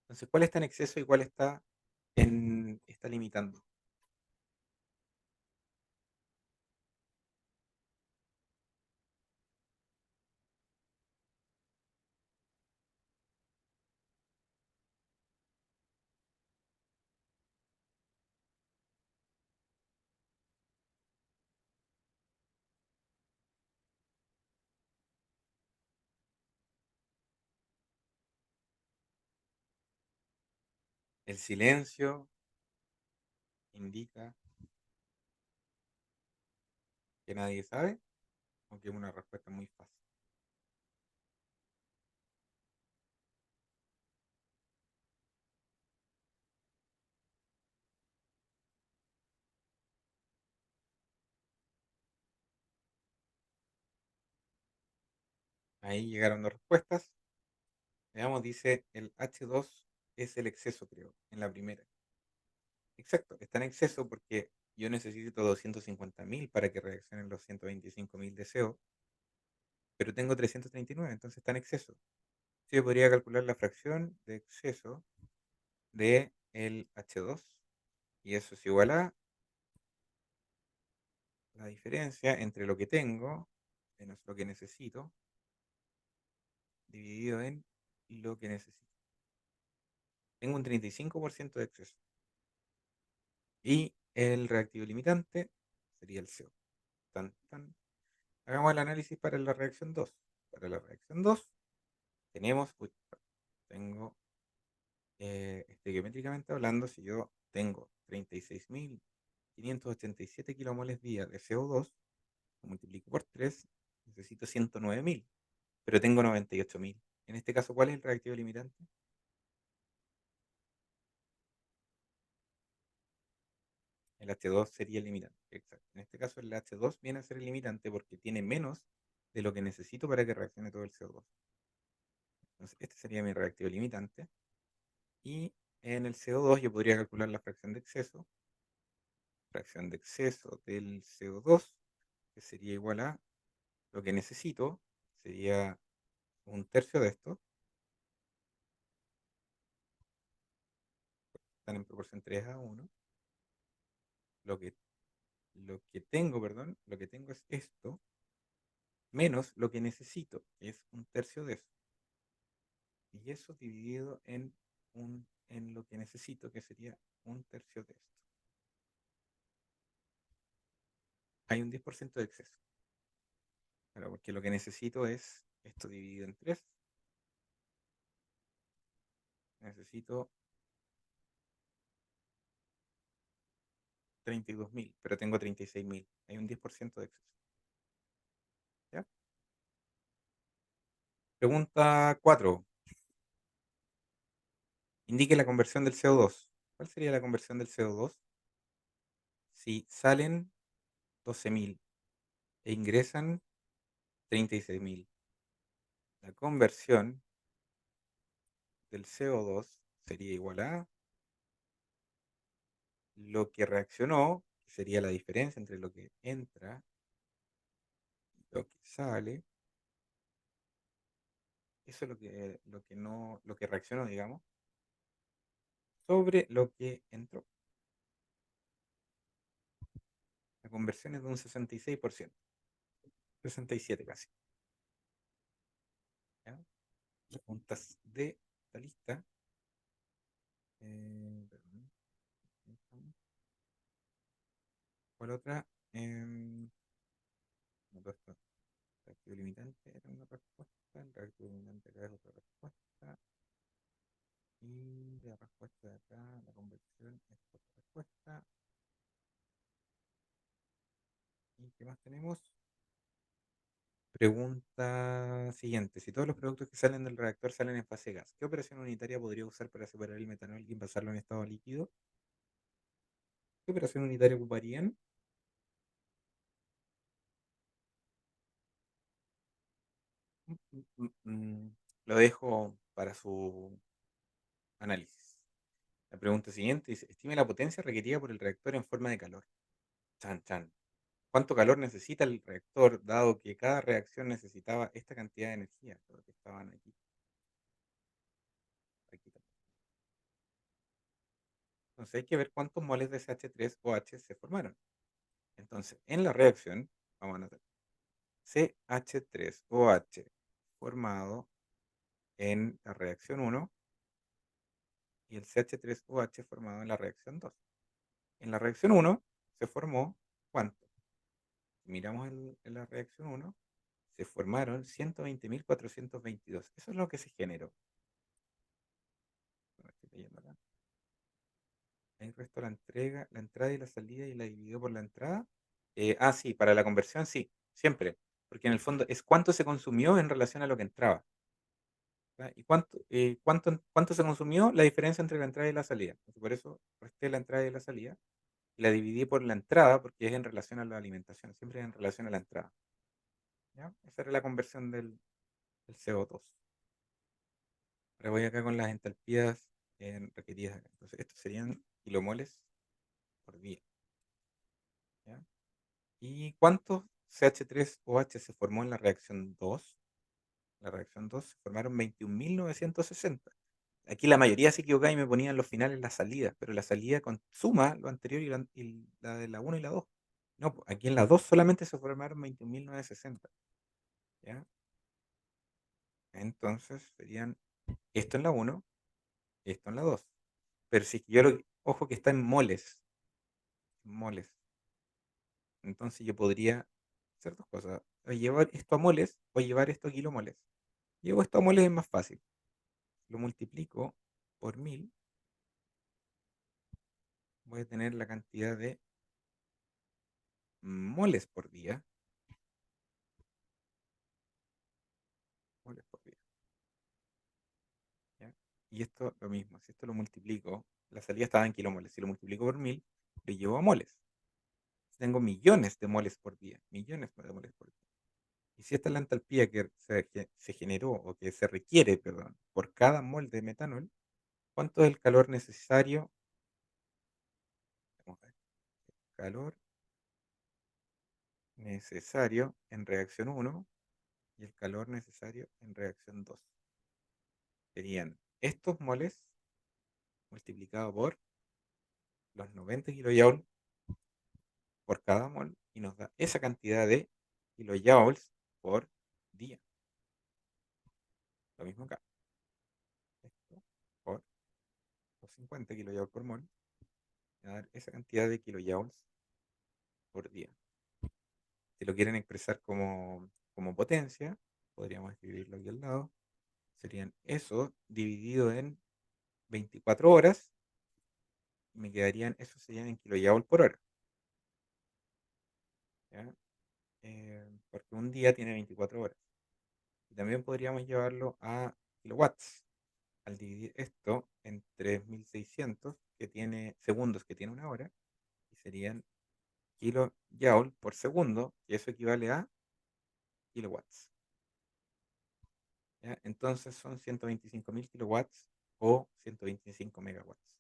Entonces, ¿cuál está en exceso y cuál está limitando? El silencio indica que nadie sabe, aunque es una respuesta muy fácil. Ahí llegaron dos respuestas. Veamos, dice el H2 es el exceso, creo, en la primera. Exacto, está en exceso porque yo necesito 250.000 para que reaccionen los 125.000 de CO, pero tengo 339, entonces está en exceso. Sí, yo podría calcular la fracción de exceso de el H2 y eso es igual a la diferencia entre lo que tengo menos lo que necesito dividido en lo que necesito. Tengo un 35% de exceso. Y el reactivo limitante sería el CO. Tan, tan. Hagamos el análisis para la reacción 2. Para la reacción 2 tenemos, tengo, estequiométricamente hablando, si yo tengo 36.587 kilomoles día de CO2, lo multiplico por 3, necesito 109.000, pero tengo 98.000. En este caso, ¿cuál es el reactivo limitante? El H2 sería el limitante. Exacto. En este caso, el H2 viene a ser el limitante porque tiene menos de lo que necesito para que reaccione todo el CO2. Entonces, este sería mi reactivo limitante. Y en el CO2 yo podría calcular la fracción de exceso. Fracción de exceso del CO2, que sería igual a lo que necesito, sería un tercio de esto. Están en proporción 3:1. Lo que, lo que tengo, perdón, lo que tengo es esto, menos lo que necesito, que es un tercio de eso. Y eso dividido en lo que necesito, que sería un tercio de esto. Hay un 10% de exceso. Claro, porque lo que necesito es esto dividido en 3. Necesito 32.000, pero tengo 36.000. Hay un 10% de exceso. ¿Ya? Pregunta 4. Indique la conversión del CO2. ¿Cuál sería la conversión del CO2? Si salen 12.000 e ingresan 36.000. La conversión del CO2 sería igual a lo que reaccionó, que sería la diferencia entre lo que entra y lo que sale, eso es lo que no, lo que reaccionó, digamos, sobre lo que entró. La conversión es de un 66%, 67 casi. ¿Ya? Preguntas de esta lista. Perdón, ¿cuál otra? No, todo esto. Reactivo limitante era una respuesta, el reactivo limitante acá es otra respuesta, y la respuesta de acá, la conversión es otra respuesta. ¿Y qué más tenemos? Pregunta siguiente. Si todos los productos que salen del reactor salen en fase gas, ¿qué operación unitaria podría usar para separar el metanol y envasarlo en estado líquido? ¿Qué operación unitaria ocuparían? Mm, mm, Lo dejo para su análisis. La pregunta siguiente dice, estime la potencia requerida por el reactor en forma de calor. Chan, chan. ¿Cuánto calor necesita el reactor, dado que cada reacción necesitaba esta cantidad de energía? Creo que estaban aquí. Aquí también. Entonces hay que ver cuántos moles de CH3OH se formaron. Entonces, en la reacción, vamos a anotar, CH3OH formado en la reacción 1 y el CH3OH formado en la reacción 2. En la reacción 1 se formó, ¿cuánto? Si miramos en la reacción 1, se formaron 120.422. Eso es lo que se generó. Bueno, estoy leyendo acá. Ahí restó la entrada y la salida y la dividió por la entrada. Sí, para la conversión sí, siempre. Porque en el fondo es cuánto se consumió en relación a lo que entraba. ¿Ya? ¿Y cuánto se consumió? La diferencia entre la entrada y la salida. Entonces, por eso resté la entrada y la salida. Y la dividí por la entrada porque es en relación a la alimentación. Siempre es en relación a la entrada. ¿Ya? Esa era la conversión del CO2. Ahora voy acá con las entalpías requeridas acá. Entonces, estos serían kilomoles por día. ¿Ya? ¿Y cuántos CH3OH se formó en la reacción 2? La reacción 2 se formaron 21.960. Aquí la mayoría se equivocaba y me ponían los finales las salidas, pero la salida suma lo anterior y la de la 1 y la 2. No, pues, aquí en la 2 solamente se formaron 21.960. ¿Ya? Entonces serían esto en la 1, esto en la 2. Pero si es que ojo que está en moles. Entonces yo podría hacer dos cosas. O llevar esto a moles o llevar esto a kilomoles. Llevo esto a moles es más fácil. Lo multiplico por 1000. Voy a tener la cantidad de moles por día. Moles por día. ¿Ya? Y esto lo mismo. Si esto lo multiplico, la salida estaba en kilomoles. Si lo multiplico por 1000, lo llevo a moles. Tengo millones de moles por día. Millones de moles por día. Y si esta es la entalpía que se generó o que se requiere, perdón, por cada mol de metanol, ¿cuánto es el calor necesario? Vamos a ver. Calor necesario en reacción 1 y el calor necesario en reacción 2. Serían estos moles multiplicado por los 90 kilojoules por cada mol y nos da esa cantidad de kilojoules por día. Lo mismo acá. Esto por los 50 kilojoules por mol, va a dar esa cantidad de kilojoules por día. Si lo quieren expresar como potencia, podríamos escribirlo aquí al lado. Serían eso dividido en 24 horas y me quedarían, eso serían en kilojoules por hora. ¿Ya? Porque un día tiene 24 horas. Y también podríamos llevarlo a kilowatts. Al dividir esto en 3600, que tiene segundos, que tiene una hora, y serían kilojoule por segundo, y eso equivale a kilowatts. ¿Ya? Entonces son 125.000 kilowatts o 125 megawatts.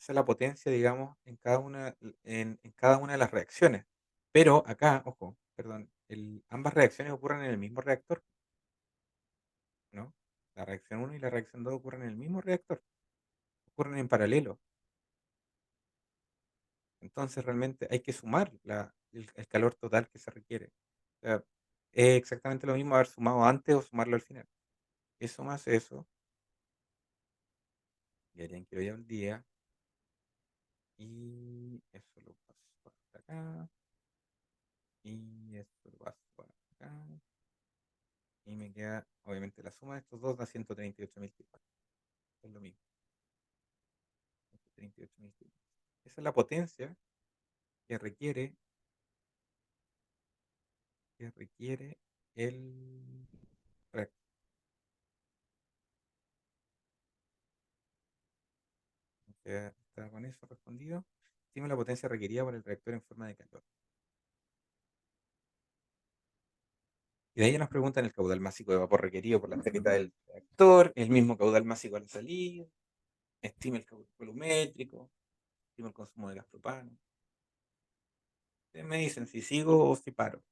Esa es la potencia, digamos, en cada una de las reacciones. Pero acá, ojo, perdón, ambas reacciones ocurren en el mismo reactor, ¿no? La reacción uno y la reacción 2 ocurren en el mismo reactor, ocurren en paralelo. Entonces realmente hay que sumar el calor total que se requiere. O sea, es exactamente lo mismo haber sumado antes o sumarlo al final. Eso más eso, y harían que hoy al día, y eso lo paso por acá, y esto lo paso por acá, y me queda, obviamente, la suma de estos dos da 138.000 kilovatios. Es lo mismo, 138.000 kilovatios. Esa es la potencia que requiere el reactor. Está con eso respondido. Estima la potencia requerida por el reactor en forma de calor. Y de ahí nos preguntan el caudal másico de vapor requerido por la etiqueta del reactor, el mismo caudal másico a la salida, estima el caudal volumétrico, estima el consumo de gas propano. Ustedes me dicen si sigo o si paro.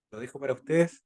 Lo dejo para ustedes.